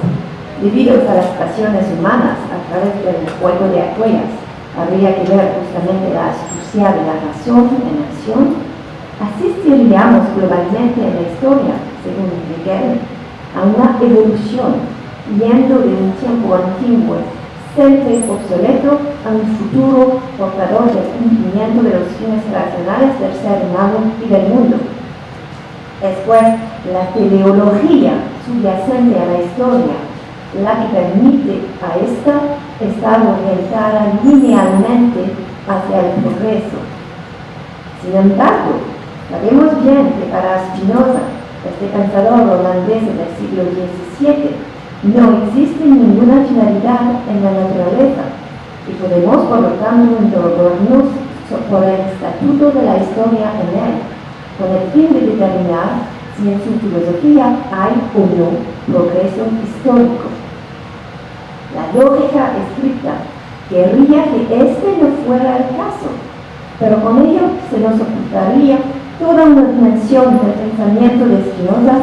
debidos a las pasiones humanas a través del juego de acuellas, habría que ver justamente la astucia de la razón en acción, asistiríamos globalmente en la historia, según Hegel, a una evolución, yendo de un tiempo antiguo, siempre obsoleto, a un futuro portador del cumplimiento de los fines racionales del ser humano y del mundo. Es pues la teleología subyacente a la historia la que permite a esta estar orientada linealmente hacia el progreso. Sin embargo, sabemos bien que para Spinoza, este pensador holandés del siglo XVII, no existe ninguna finalidad en la naturaleza y podemos, por lo tanto, interrogarnos por el estatuto de la historia en él, con el fin de determinar si en su filosofía hay o no progreso histórico. La lógica estricta querría que este no fuera el caso, pero con ello se nos ocultaría toda una dimensión del pensamiento de Spinoza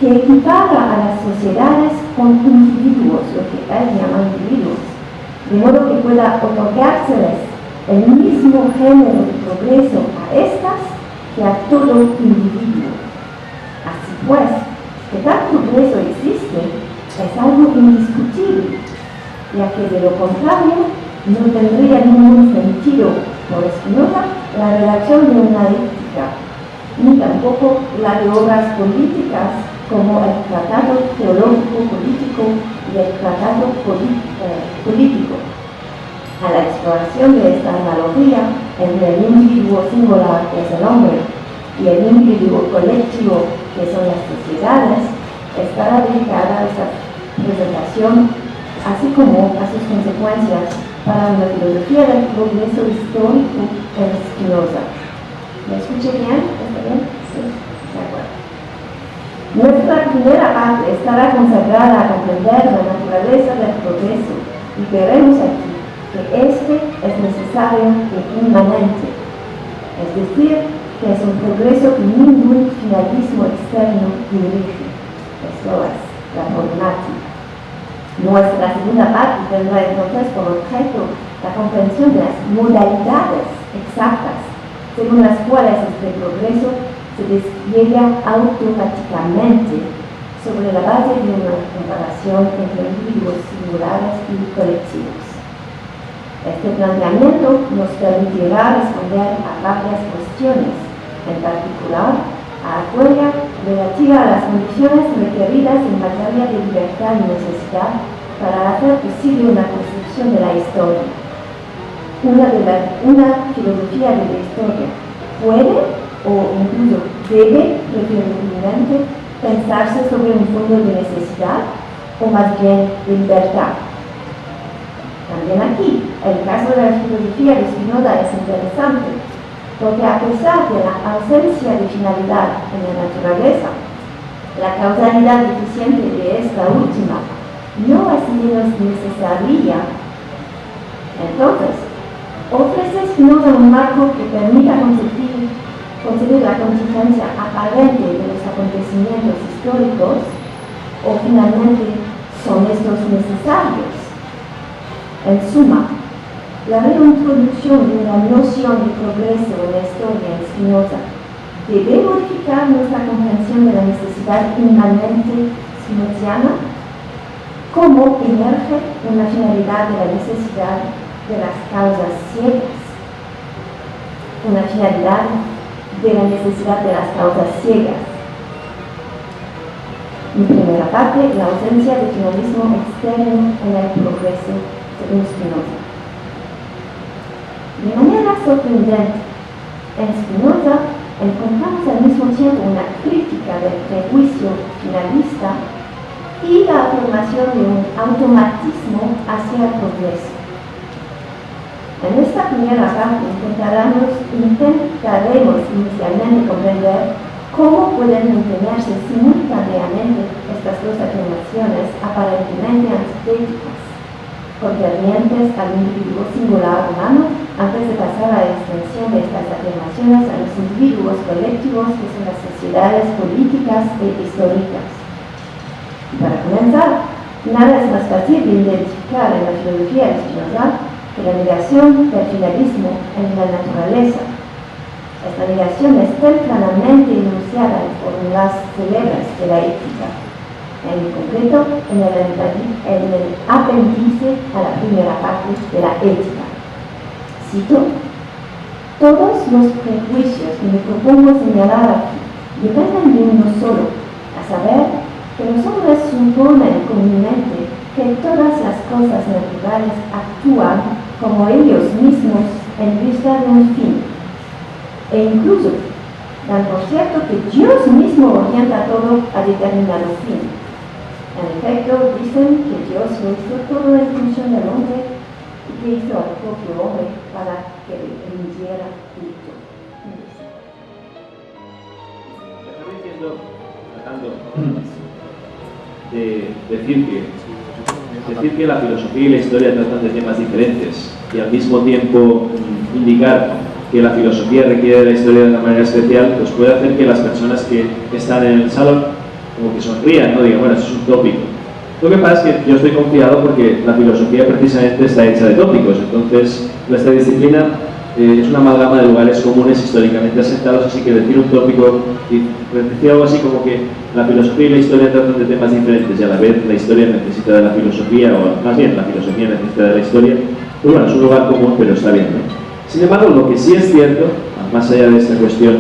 que equipara a las sociedades con individuos, lo que él llama individuos, de modo que pueda otorgárseles el mismo género de progreso a estas que a todo individuo. Así pues, que tal progreso existe es algo indiscutible, ya que de lo contrario no tendría ningún sentido por Spinoza la redacción de una ética, ni tampoco la de obras políticas como el Tratado Teológico Político y el Tratado Político. A la exploración de esta analogía entre el individuo singular, que es el hombre, y el individuo colectivo, que son las sociedades, estará dedicada a esta presentación, así como a sus consecuencias para una filosofía del progreso histórico en Spinoza. ¿Me escuché bien? ¿Está bien? Sí, de acuerdo. Nuestra primera parte estará consagrada a comprender la naturaleza del progreso y veremos aquí que este es necesario e inmanente, es decir, que es un progreso que ningún finalismo externo dirige. Esto es la problemática. Nuestra segunda parte tendrá entonces por objeto la comprensión de las modalidades exactas según las cuales este progreso se despliega automáticamente sobre la base de una comparación entre individuos singulares y colectivos. Este planteamiento nos permitirá responder a varias cuestiones, en particular a aquella relativa a las condiciones requeridas en materia de libertad y necesidad para hacer posible una construcción de la historia. Una filosofía de la historia puede o incluso debe preferentemente pensarse sobre un fondo de necesidad o más bien de libertad. También aquí, el caso de la filosofía de Spinoza es interesante, porque a pesar de la ausencia de finalidad en la naturaleza, la causalidad deficiente de esta última no es menos necesaria. Entonces, ofrece Spinoza un marco que permita concebir la contingencia aparente de los acontecimientos históricos, o finalmente son estos necesarios. En suma, la reintroducción de una noción de progreso en la historia en Spinoza debe modificar nuestra comprensión de la necesidad inmanente spinoziana, como emerge en la finalidad de la necesidad de las causas ciegas, una finalidad de la necesidad de las causas ciegas. En primera parte, la ausencia de finalismo externo en el progreso según Spinoza. De manera sorprendente, en Spinoza encontramos al mismo tiempo una crítica del prejuicio finalista y la afirmación de un automatismo hacia el progreso. En esta primera parte intentaremos inicialmente comprender cómo pueden mantenerse simultáneamente estas dos afirmaciones aparentemente antitéticas, concernientes al individuo singular humano, antes de pasar a la extensión de estas afirmaciones a los individuos colectivos que son las sociedades políticas e históricas. Y para comenzar, nada es más fácil de identificar en la filosofía espinoza que la negación del finalismo en la naturaleza. Esta negación es tempranamente enunciada en fórmulas célebres de la ética, en concreto en el apéndice a la primera parte de la ética. Cito: todos los prejuicios que me propongo señalar aquí dependen de uno solo, a saber que los hombres suponen comúnmente que todas las cosas naturales actúan como ellos mismos en vista de un fin, e incluso dan por cierto que Dios mismo orienta todo a determinado fin. En efecto, dicen que Dios lo hizo todo en función del hombre y que hizo al propio hombre para que le rindiera culto. Estaba diciendo, tratando de decir que la filosofía y la historia tratan de temas diferentes y al mismo tiempo indicar que la filosofía requiere de la historia de una manera especial, pues puede hacer que las personas que están en el salón como que sonrían, ¿no? Digan, bueno, eso es un tópico. Lo que pasa es que yo estoy confiado porque la filosofía precisamente está hecha de tópicos, entonces nuestra disciplina es una amalgama de lugares comunes históricamente asentados, así que decir un tópico y decir algo así como que la filosofía y la historia tratan de temas diferentes y a la vez la historia necesita de la filosofía, o más bien la filosofía necesita de la historia, pues bueno, es un lugar común, pero está bien, ¿no? Sin embargo, lo que sí es cierto, más allá de esta cuestión,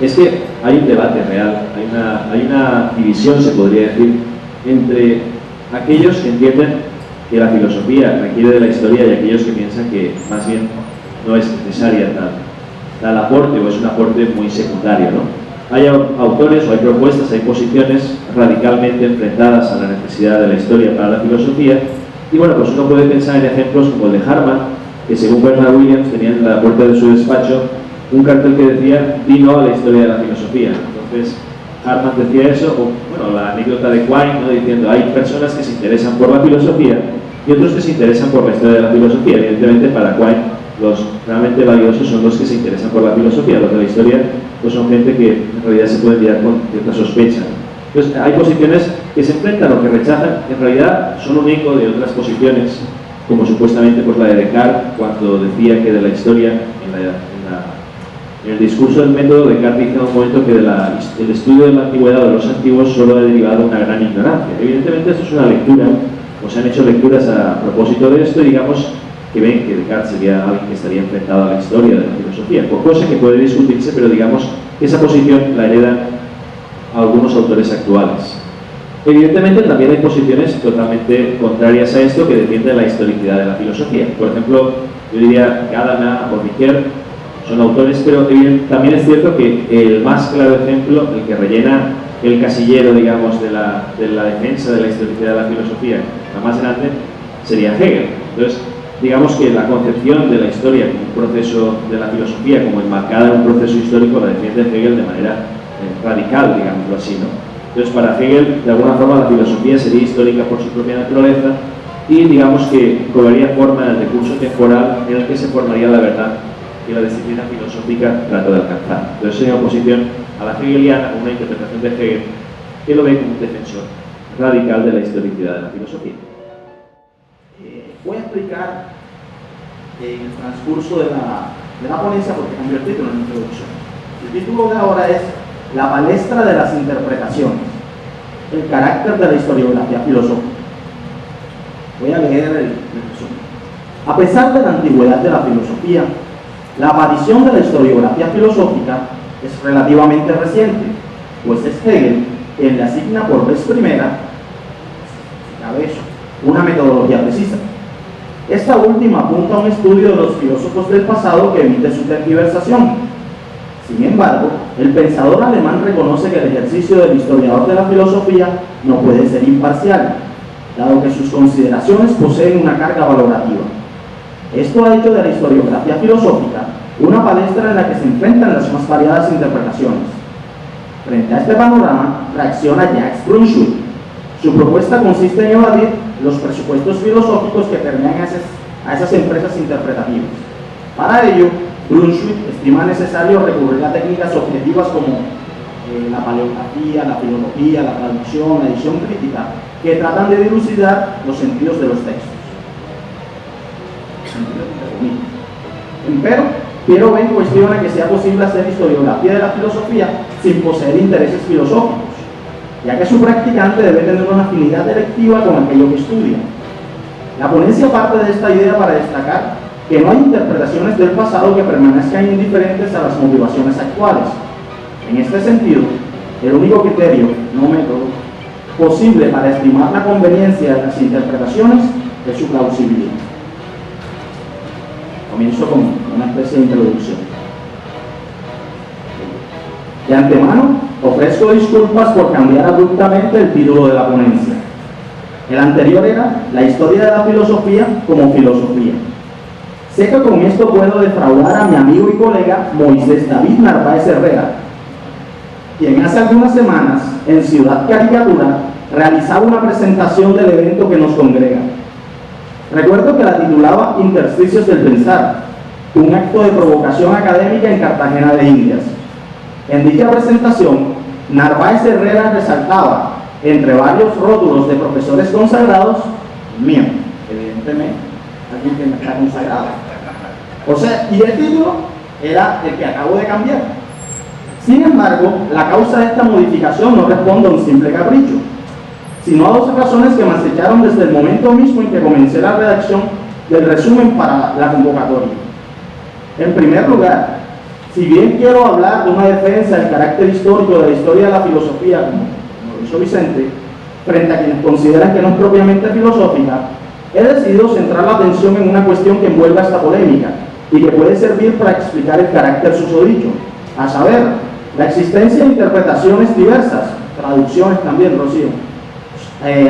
es que hay un debate real, hay una división, se podría decir, entre aquellos que entienden que la filosofía requiere de la historia y aquellos que piensan que más bien no es necesaria tal aporte o es un aporte muy secundario, ¿no? Hay autores o hay propuestas, hay posiciones radicalmente enfrentadas a la necesidad de la historia para la filosofía y bueno, pues uno puede pensar en ejemplos como el de Harman, que según Bernard Williams tenía en la puerta de su despacho un cartel que decía "Di no a la historia de la filosofía". Entonces Harman decía eso, o bueno, la anécdota de Quine, ¿no? Diciendo hay personas que se interesan por la filosofía y otros que se interesan por la historia de la filosofía. Evidentemente para Quine los realmente valiosos son los que se interesan por la filosofía, los de la historia pues son gente que en realidad se puede mirar con cierta sospecha. Entonces hay posiciones que se enfrentan o que rechazan, en realidad son un eco de otras posiciones, como supuestamente pues la de Descartes, cuando decía que de la historia, en el discurso del método, Descartes dice en un momento que el estudio de la antigüedad o de los antiguos solo ha derivado una gran ignorancia. Evidentemente esto es una lectura, o se han hecho lecturas a propósito de esto, y digamos que ven que Descartes sería alguien que estaría enfrentado a la historia de la filosofía, por cosa que puede discutirse, pero digamos que esa posición la heredan a algunos autores actuales. Evidentemente también hay posiciones totalmente contrarias a esto que defienden la historicidad de la filosofía. Por ejemplo, yo diría que Adana o Riquet son autores, pero también es cierto que el más claro ejemplo, el que rellena el casillero, digamos, de la defensa de la historicidad de la filosofía, la más grande, sería Hegel. Entonces, digamos que la concepción de la historia como un proceso de la filosofía, como enmarcada en un proceso histórico, la defiende Hegel de manera radical, digámoslo así, ¿no? Entonces, para Hegel, de alguna forma, la filosofía sería histórica por su propia naturaleza y, digamos, que cobraría forma en el recurso temporal en el que se formaría la verdad que la disciplina filosófica trata de alcanzar. Entonces, sería oposición a la hegeliana, una interpretación de Hegel que lo ve como un defensor radical de la historicidad de la filosofía. Voy a explicar en el transcurso de la ponencia, porque cambió el título en la introducción. El título de ahora es La palestra de las interpretaciones, el carácter de la historiografía filosófica. Voy a leer el resumen. A pesar de la antigüedad de la filosofía, la aparición de la historiografía filosófica es relativamente reciente, pues es Hegel quien le asigna por vez primera una metodología precisa. Esta última apunta a un estudio de los filósofos del pasado que emite su tergiversación. Sin embargo, el pensador alemán reconoce que el ejercicio del historiador de la filosofía no puede ser imparcial, dado que sus consideraciones poseen una carga valorativa. Esto ha hecho de la historiografía filosófica una palestra en la que se enfrentan las más variadas interpretaciones. Frente a este panorama, reacciona Jacques Brunswick. Su propuesta consiste en evadir los presupuestos filosóficos que permean a esas empresas interpretativas. Para ello, Brunswick estima necesario recurrir a técnicas objetivas como la paleografía, la filología, la traducción, la edición crítica, que tratan de dilucidar los sentidos de los textos. Empero, Piero Ben cuestiona que sea posible hacer historiografía de la filosofía sin poseer intereses filosóficos, ya que su practicante debe tener una afinidad electiva con aquello que estudia. La ponencia parte de esta idea para destacar que no hay interpretaciones del pasado que permanezcan indiferentes a las motivaciones actuales. En este sentido, el único criterio, no método, posible para estimar la conveniencia de las interpretaciones es su plausibilidad. Comienzo con una especie de introducción. De antemano, ofrezco disculpas por cambiar abruptamente el título de la ponencia. El anterior era La historia de la filosofía como filosofía. Sé que con esto puedo defraudar a mi amigo y colega Moisés David Narváez Herrera, quien hace algunas semanas en Ciudad Caricatura realizaba una presentación del evento que nos congrega. Recuerdo que la titulaba Intersticios del Pensar, un acto de provocación académica en Cartagena de Indias. En dicha presentación, Narváez Herrera resaltaba, entre varios rótulos de profesores consagrados, mío, evidentemente, alguien que me está consagrado. O sea, y el título era el que acabo de cambiar. Sin embargo, la causa de esta modificación no responde a un simple capricho, sino a dos razones que me acecharon desde el momento mismo en que comencé la redacción del resumen para la convocatoria. En primer lugar, si bien quiero hablar de una defensa del carácter histórico de la historia de la filosofía, como lo hizo Vicente, frente a quienes consideran que no es propiamente filosófica, he decidido centrar la atención en una cuestión que envuelve a esta polémica y que puede servir para explicar el carácter susodicho, a saber, la existencia de interpretaciones diversas, traducciones también, Rocío,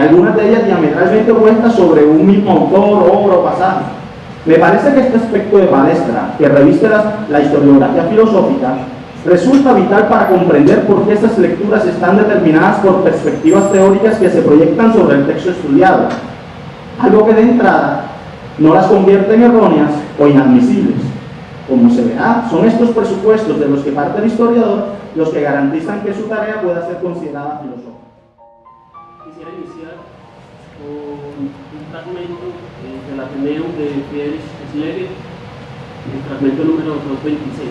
algunas de ellas diametralmente opuestas sobre un mismo autor, obra o pasaje. Me parece que este aspecto de palestra que reviste la historiografía filosófica resulta vital para comprender por qué estas lecturas están determinadas por perspectivas teóricas que se proyectan sobre el texto estudiado, algo que de entrada no las convierte en erróneas o inadmisibles. Como se verá, son estos presupuestos de los que parte el historiador los que garantizan que su tarea pueda ser considerada filosófica. Quisiera iniciar con un fragmento del Ateneo de Friedrich Schlegel, el fragmento número 226.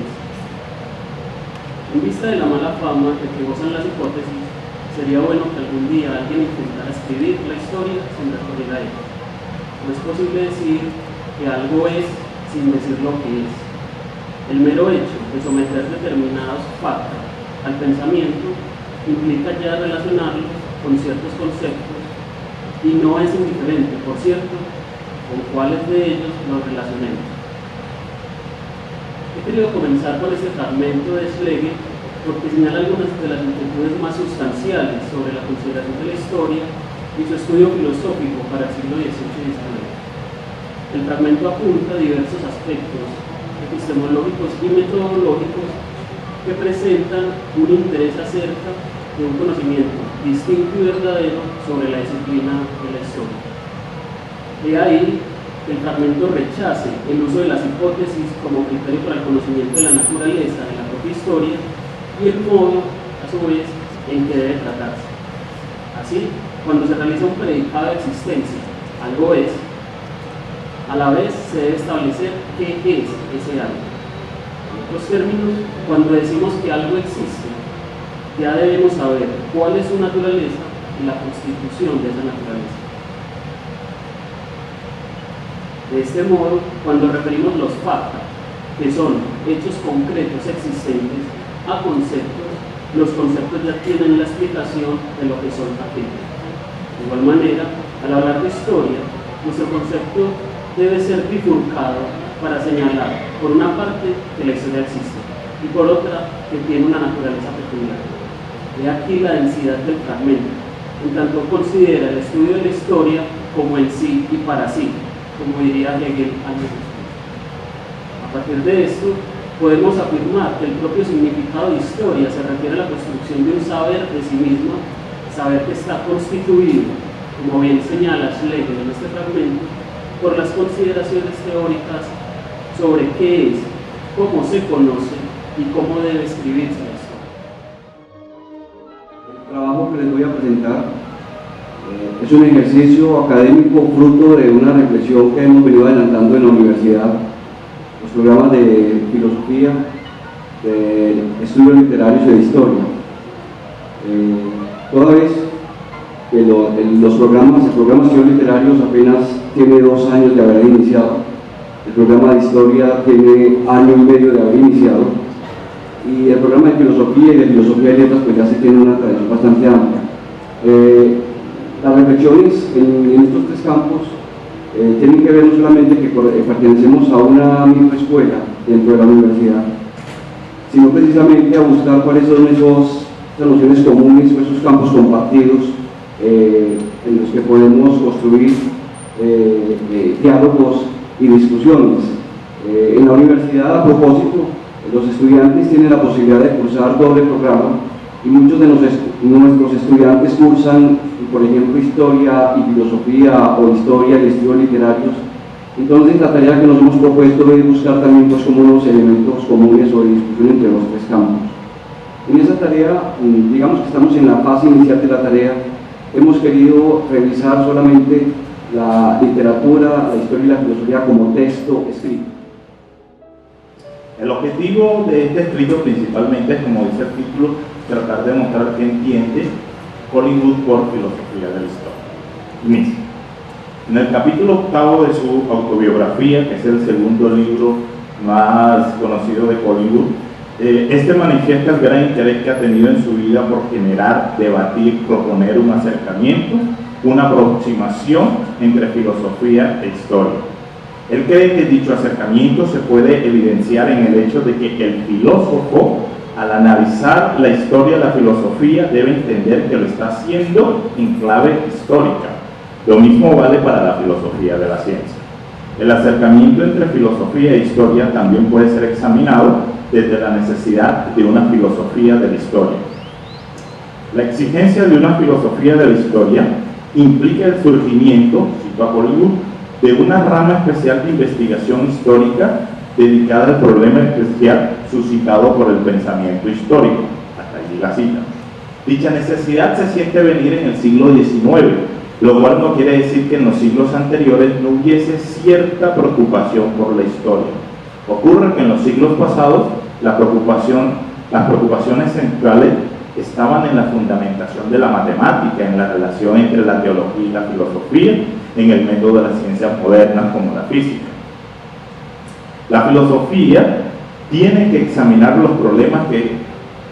En vista de la mala fama de que gozan las hipótesis, sería bueno que algún día alguien intentara escribir la historia sin recurrir a ella. No es posible decir que algo es sin decir lo que es. El mero hecho de someter determinados factos al pensamiento implica ya relacionarlos con ciertos conceptos y no es indiferente, por cierto, con cuáles de ellos nos relacionemos. He querido comenzar por este fragmento de Schlegel porque señala algunas de las inquietudes más sustanciales sobre la consideración de la historia y su estudio filosófico para el siglo XVIII y XIX. El fragmento apunta a diversos aspectos epistemológicos y metodológicos que presentan un interés acerca de un conocimiento distinto y verdadero sobre la disciplina de la historia. De ahí que el fragmento rechace el uso de las hipótesis como criterio para el conocimiento de la naturaleza de la propia historia y el modo, a su vez, en que debe tratarse. Así, cuando se realiza un predicado de existencia, algo es, a la vez se debe establecer qué es ese algo. En otros términos, cuando decimos que algo existe, ya debemos saber cuál es su naturaleza y la constitución de esa naturaleza. De este modo, cuando referimos los facta, que son hechos concretos existentes, a conceptos, los conceptos ya tienen la explicación de lo que son aquellos. De igual manera, al hablar de historia, nuestro concepto debe ser bifurcado para señalar, por una parte, que la historia existe, y por otra que tiene una naturaleza peculiar. He aquí la densidad del fragmento, en tanto considera el estudio de la historia como en sí y para sí, como diría Hegel años después. A partir de esto, podemos afirmar que el propio significado de historia se refiere a la construcción de un saber de sí mismo, saber que está constituido, como bien señala Schlegel en este fragmento, por las consideraciones teóricas sobre qué es, cómo se conoce y cómo debe escribirse la historia. El trabajo que les voy a presentar es un ejercicio académico fruto de una reflexión que hemos venido adelantando en la universidad, los programas de filosofía, de estudios literarios y de historia. Toda vez que el programa de estudios literarios apenas tiene 2 años de haber iniciado, el programa de historia tiene 1 año y medio de haber iniciado, y el programa de filosofía y de filosofía y letras pues ya se tiene una tradición bastante amplia. Las reflexiones en estos 3 campos tienen que ver no solamente que pertenecemos a una misma escuela dentro de la universidad, sino precisamente a buscar cuáles son esas nociones comunes o esos campos compartidos en los que podemos construir diálogos y discusiones. En la universidad, a propósito, los estudiantes tienen la posibilidad de cursar doble programa y muchos de nuestros estudiantes cursan, por ejemplo, historia y filosofía o historia y estudios literarios. Entonces la tarea que nos hemos propuesto es buscar también pues, como unos elementos comunes o de discusión entre los 3 campos. En esa tarea, digamos que estamos en la fase inicial de la tarea, hemos querido revisar solamente la literatura, la historia y la filosofía como texto escrito. El objetivo de este escrito principalmente es, como dice el título, tratar de mostrar qué entiende Collingwood por filosofía de la historia. Inicia. En el capítulo 8 de su autobiografía, que es el segundo libro más conocido de Collingwood, este manifiesta el gran interés que ha tenido en su vida por generar, debatir, proponer un acercamiento, una aproximación entre filosofía e historia. Él cree que dicho acercamiento se puede evidenciar en el hecho de que el filósofo, al analizar la historia de la filosofía, debe entender que lo está haciendo en clave histórica. Lo mismo vale para la filosofía de la ciencia. El acercamiento entre filosofía e historia también puede ser examinado desde la necesidad de una filosofía de la historia. La exigencia de una filosofía de la historia implica el surgimiento, cito a Collingwood, de una rama especial de investigación histórica dedicada al problema especial suscitado por el pensamiento histórico. Hasta allí la cita. Dicha necesidad se siente venir en el siglo XIX, lo cual no quiere decir que en los siglos anteriores no hubiese cierta preocupación por la historia. Ocurre que en los siglos pasados las preocupaciones centrales estaban en la fundamentación de la matemática, en la relación entre la teología y la filosofía, en el método de las ciencias modernas como la física. La filosofía tiene que examinar los problemas que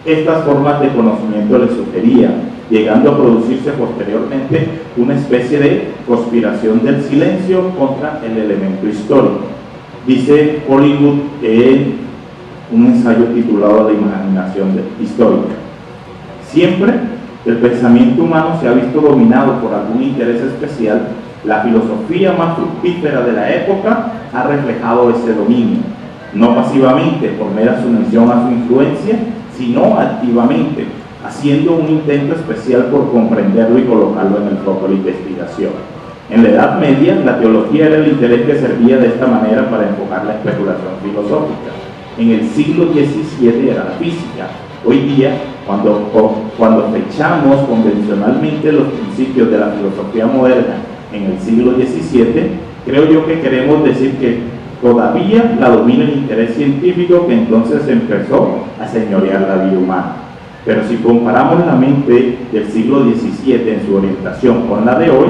estas formas de conocimiento le sugerían, llegando a producirse posteriormente una especie de conspiración del silencio contra el elemento histórico. Dice Collingwood en un ensayo titulado La imaginación histórica. Siempre el pensamiento humano se ha visto dominado por algún interés especial. La filosofía más fructífera de la época ha reflejado ese dominio, no pasivamente por mera sumisión a su influencia, sino activamente, haciendo un intento especial por comprenderlo y colocarlo en el foco de la investigación. En la Edad Media, la teología era el interés que servía de esta manera para enfocar la especulación filosófica. En el siglo XVII era la física. Hoy día, cuando fechamos convencionalmente los principios de la filosofía moderna en el siglo XVII, creo yo que queremos decir que todavía la domina el interés científico que entonces empezó a señorear la vida humana. Pero si comparamos la mente del siglo XVII en su orientación con la de hoy,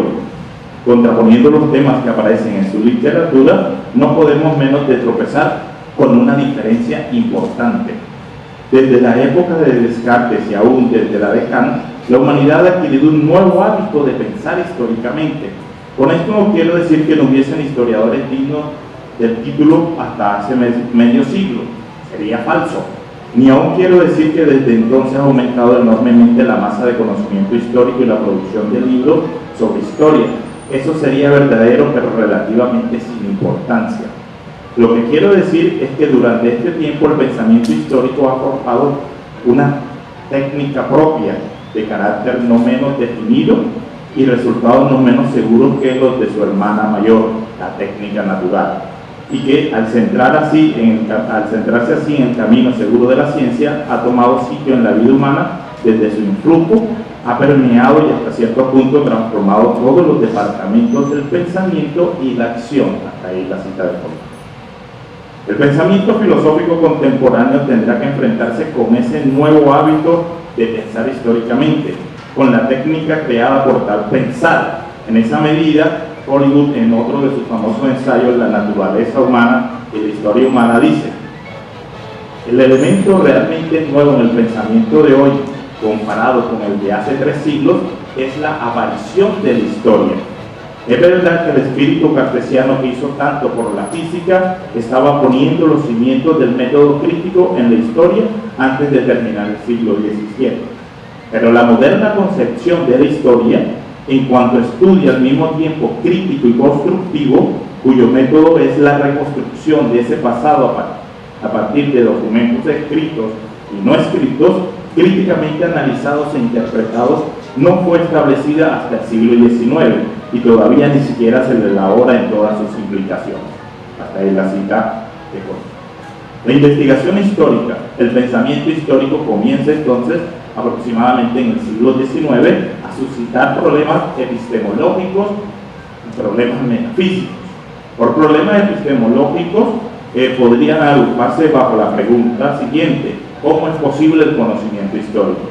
contraponiendo los temas que aparecen en su literatura, no podemos menos de tropezar con una diferencia importante. Desde la época de Descartes y aún desde la de Kant, la humanidad ha adquirido un nuevo hábito de pensar históricamente. Con esto no quiero decir que no hubiesen historiadores dignos del título hasta hace medio siglo, sería falso. Ni aún quiero decir que desde entonces ha aumentado enormemente la masa de conocimiento histórico y la producción de libros sobre historia. Eso sería verdadero, pero relativamente sin importancia. Lo que quiero decir es que durante este tiempo el pensamiento histórico ha forjado una técnica propia de carácter no menos definido y resultados no menos seguros que los de su hermana mayor, la técnica natural, y que al centrarse así en el camino seguro de la ciencia ha tomado sitio en la vida humana desde su influjo, ha permeado y hasta cierto punto transformado todos los departamentos del pensamiento y la acción. Hasta ahí la cita de Paul. El pensamiento filosófico contemporáneo tendrá que enfrentarse con ese nuevo hábito de pensar históricamente, con la técnica creada por tal pensar. En esa medida, Hollywood, en otro de sus famosos ensayos, La naturaleza humana y la historia humana, dice: el elemento realmente nuevo en el pensamiento de hoy, comparado con el de hace 3 siglos, es la aparición de la historia. Es verdad que el espíritu cartesiano que hizo tanto por la física estaba poniendo los cimientos del método crítico en la historia antes de terminar el siglo XVII. Pero la moderna concepción de la historia, en cuanto estudia al mismo tiempo crítico y constructivo, cuyo método es la reconstrucción de ese pasado a partir de documentos escritos y no escritos, críticamente analizados e interpretados, no fue establecida hasta el siglo XIX y todavía ni siquiera se le elabora en todas sus implicaciones. Hasta ahí la cita de Jorge. La investigación histórica, el pensamiento histórico comienza entonces aproximadamente en el siglo XIX a suscitar problemas epistemológicos y problemas metafísicos. Por problemas epistemológicos podrían agruparse bajo la pregunta siguiente: ¿cómo es posible el conocimiento histórico?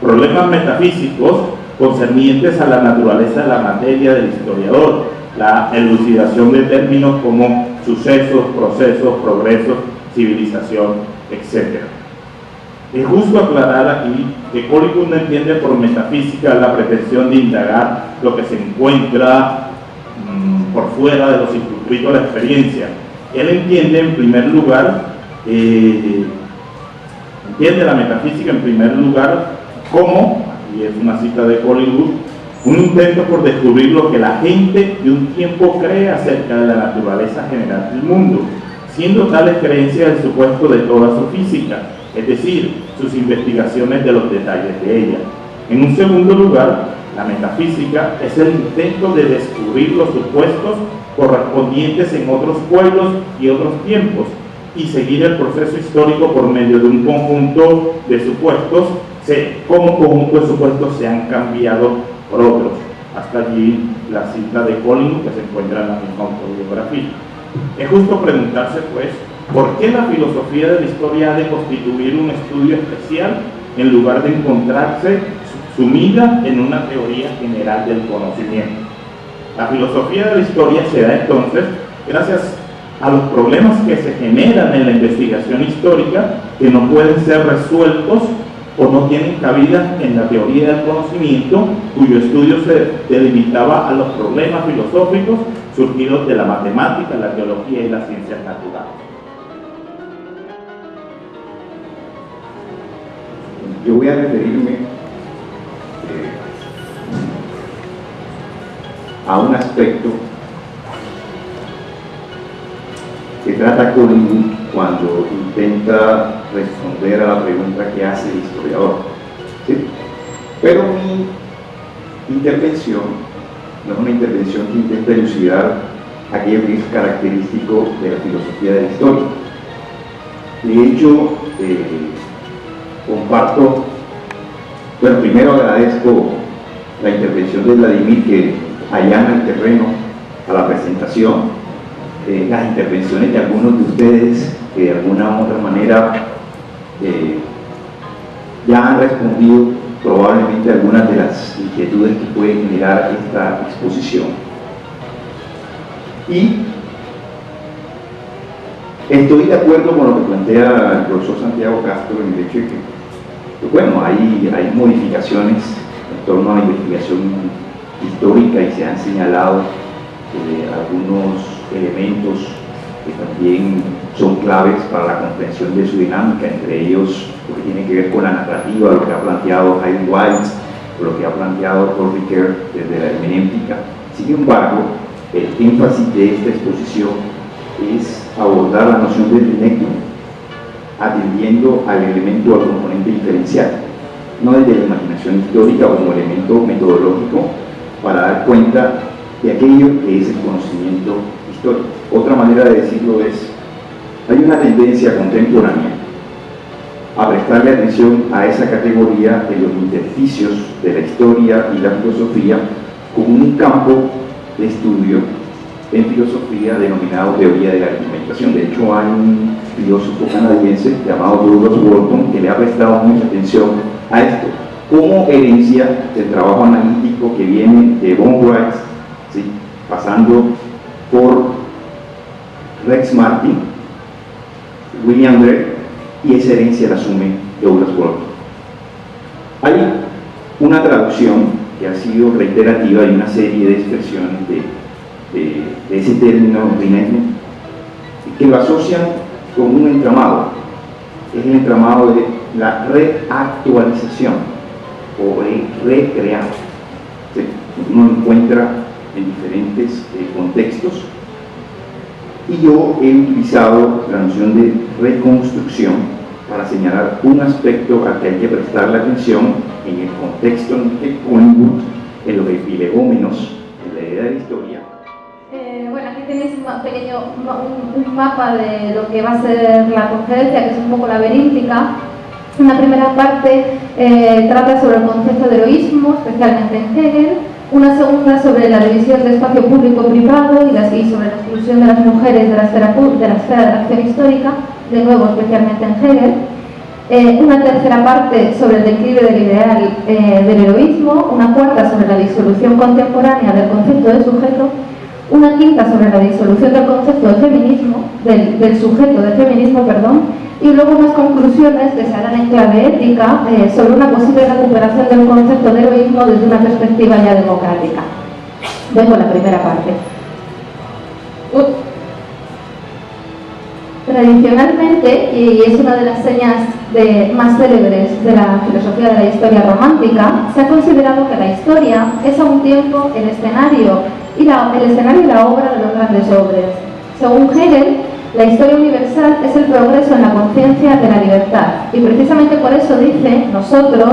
Problemas metafísicos concernientes a la naturaleza de la materia del historiador, la elucidación de términos como sucesos, procesos, progresos, civilización, etc. Es justo aclarar aquí que Hollywood no entiende por metafísica la pretensión de indagar lo que se encuentra por fuera de lo circunscrito a la experiencia. Él entiende en primer lugar, entiende la metafísica en primer lugar como, y es una cita de Hollywood, un intento por descubrir lo que la gente de un tiempo cree acerca de la naturaleza general del mundo, siendo tales creencias el supuesto de toda su física, es decir, sus investigaciones de los detalles de ella. En un segundo lugar, la metafísica es el intento de descubrir los supuestos correspondientes en otros pueblos y otros tiempos, y seguir el proceso histórico por medio de un conjunto de supuestos, como conjunto de supuestos se han cambiado por otros. Hasta allí la cita de Collins, que se encuentra en la misma autobiografía. Es justo preguntarse, pues, ¿por qué la filosofía de la historia ha de constituir un estudio especial en lugar de encontrarse sumida en una teoría general del conocimiento? La filosofía de la historia se da entonces gracias a los problemas que se generan en la investigación histórica, que no pueden ser resueltos o no tienen cabida en la teoría del conocimiento, cuyo estudio se limitaba a los problemas filosóficos surgidos de la matemática, la teología y las ciencias naturales. Yo voy a referirme a un aspecto que trata Collingwood cuando intenta responder a la pregunta que hace el historiador, ¿sí? Pero mi intervención no es una intervención que intenta elucidar aquello que es característico de la filosofía de la historia. De hecho, comparto, bueno, primero agradezco la intervención de Vladimir, que allana el terreno a la presentación, las intervenciones de algunos de ustedes que de alguna u otra manera ya han respondido probablemente a algunas de las inquietudes que puede generar esta exposición. Y estoy de acuerdo con lo que plantea el profesor Santiago Castro en el hecho de que, bueno, hay modificaciones en torno a la investigación histórica y se han señalado algunos elementos que también son claves para la comprensión de su dinámica, entre ellos lo que tiene que ver con la narrativa, lo que ha planteado Hayden White, o lo que ha planteado Paul Ricoeur desde la hermenéutica. Sin embargo, el énfasis de esta exposición es abordar la noción del dialecto, atendiendo al elemento, al componente diferencial, no desde la imaginación histórica como elemento metodológico para dar cuenta de aquello que es el conocimiento histórico. Otra manera de decirlo es, hay una tendencia contemporánea a prestarle atención a esa categoría de los intersticios de la historia y la filosofía como un campo de estudio en filosofía denominado teoría de la argumentación. De hecho, hay un filósofo canadiense llamado Douglas Walton que le ha prestado mucha atención a esto, como herencia del trabajo analítico que viene de von Wright, ¿sí?, pasando por Rex Martin, William Drake, y esa herencia la asume Douglas Walton. Hay una traducción que ha sido reiterativa de una serie de expresiones de ese término rinesmo, que lo asocian con un entramado. Es el entramado de la reactualización o el recrear. ¿Sí? Uno lo encuentra en diferentes contextos, y yo he utilizado la noción de reconstrucción para señalar un aspecto al que hay que prestarle atención en el contexto en que Collingwood, en los epilegómenos, en la idea de la historia. Bueno, aquí tenéis un mapa de lo que va a ser la conferencia, que es un poco laberíntica. Una primera parte trata sobre el concepto de heroísmo, especialmente en Hegel. Una segunda sobre la división de espacio público-privado y sobre la exclusión de las mujeres de la esfera de la acción histórica, de nuevo especialmente en Hegel. Una tercera parte sobre el declive del ideal del heroísmo. Una cuarta sobre la disolución contemporánea del concepto de sujeto. Una quinta sobre la disolución del concepto de feminismo, del sujeto de feminismo, perdón. Y luego unas conclusiones que se harán en clave ética sobre una posible recuperación del concepto de heroísmo desde una perspectiva ya democrática. Vengo a la primera parte. Tradicionalmente, y es una de las señas más célebres de la filosofía de la historia romántica, se ha considerado que la historia es a un tiempo el escenario y la obra de los grandes hombres. Según Hegel, la historia universal es el progreso en la conciencia de la libertad, y precisamente por eso dice nosotros,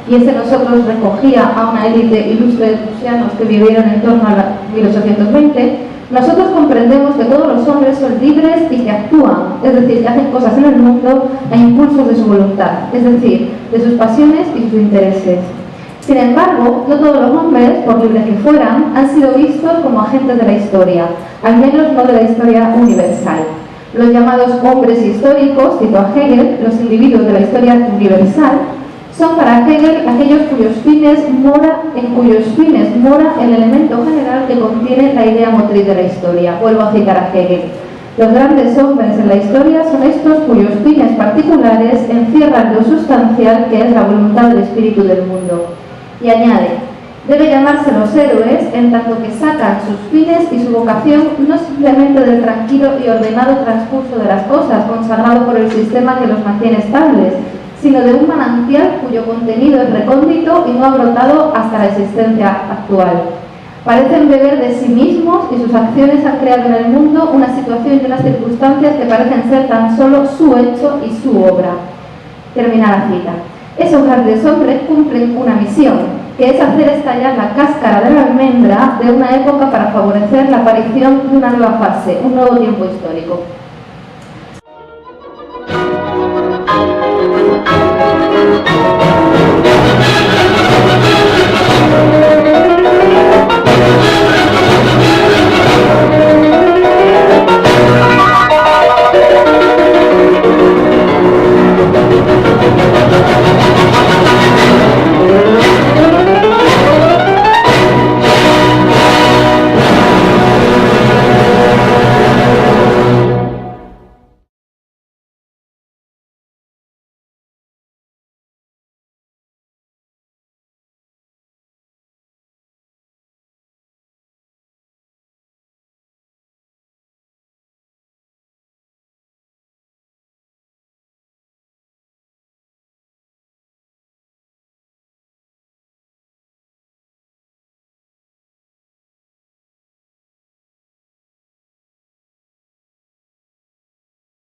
y ese nosotros recogía a una élite ilustre de prusianos que vivieron en torno a 1820, nosotros comprendemos que todos los hombres son libres y que actúan, es decir, que hacen cosas en el mundo a impulsos de su voluntad, es decir, de sus pasiones y sus intereses. Sin embargo, no todos los hombres, por libres que fueran, han sido vistos como agentes de la historia, al menos no de la historia universal. Los llamados hombres históricos, cito a Hegel, los individuos de la historia universal, son para Hegel aquellos en cuyos fines mora el elemento general que contiene la idea motriz de la historia. Vuelvo a citar a Hegel. Los grandes hombres en la historia son estos cuyos fines particulares encierran lo sustancial que es la voluntad del espíritu del mundo. Y añade, debe llamarse los héroes en tanto que sacan sus fines y su vocación no simplemente del tranquilo y ordenado transcurso de las cosas, consagrado por el sistema que los mantiene estables, sino de un manantial cuyo contenido es recóndito y no ha brotado hasta la existencia actual. Parecen beber de sí mismos y sus acciones han creado en el mundo una situación y unas circunstancias que parecen ser tan solo su hecho y su obra. Termina la cita. Esos grandes hombres cumplen una misión, que es hacer estallar la cáscara de la almendra de una época para favorecer la aparición de una nueva fase, un nuevo tiempo histórico.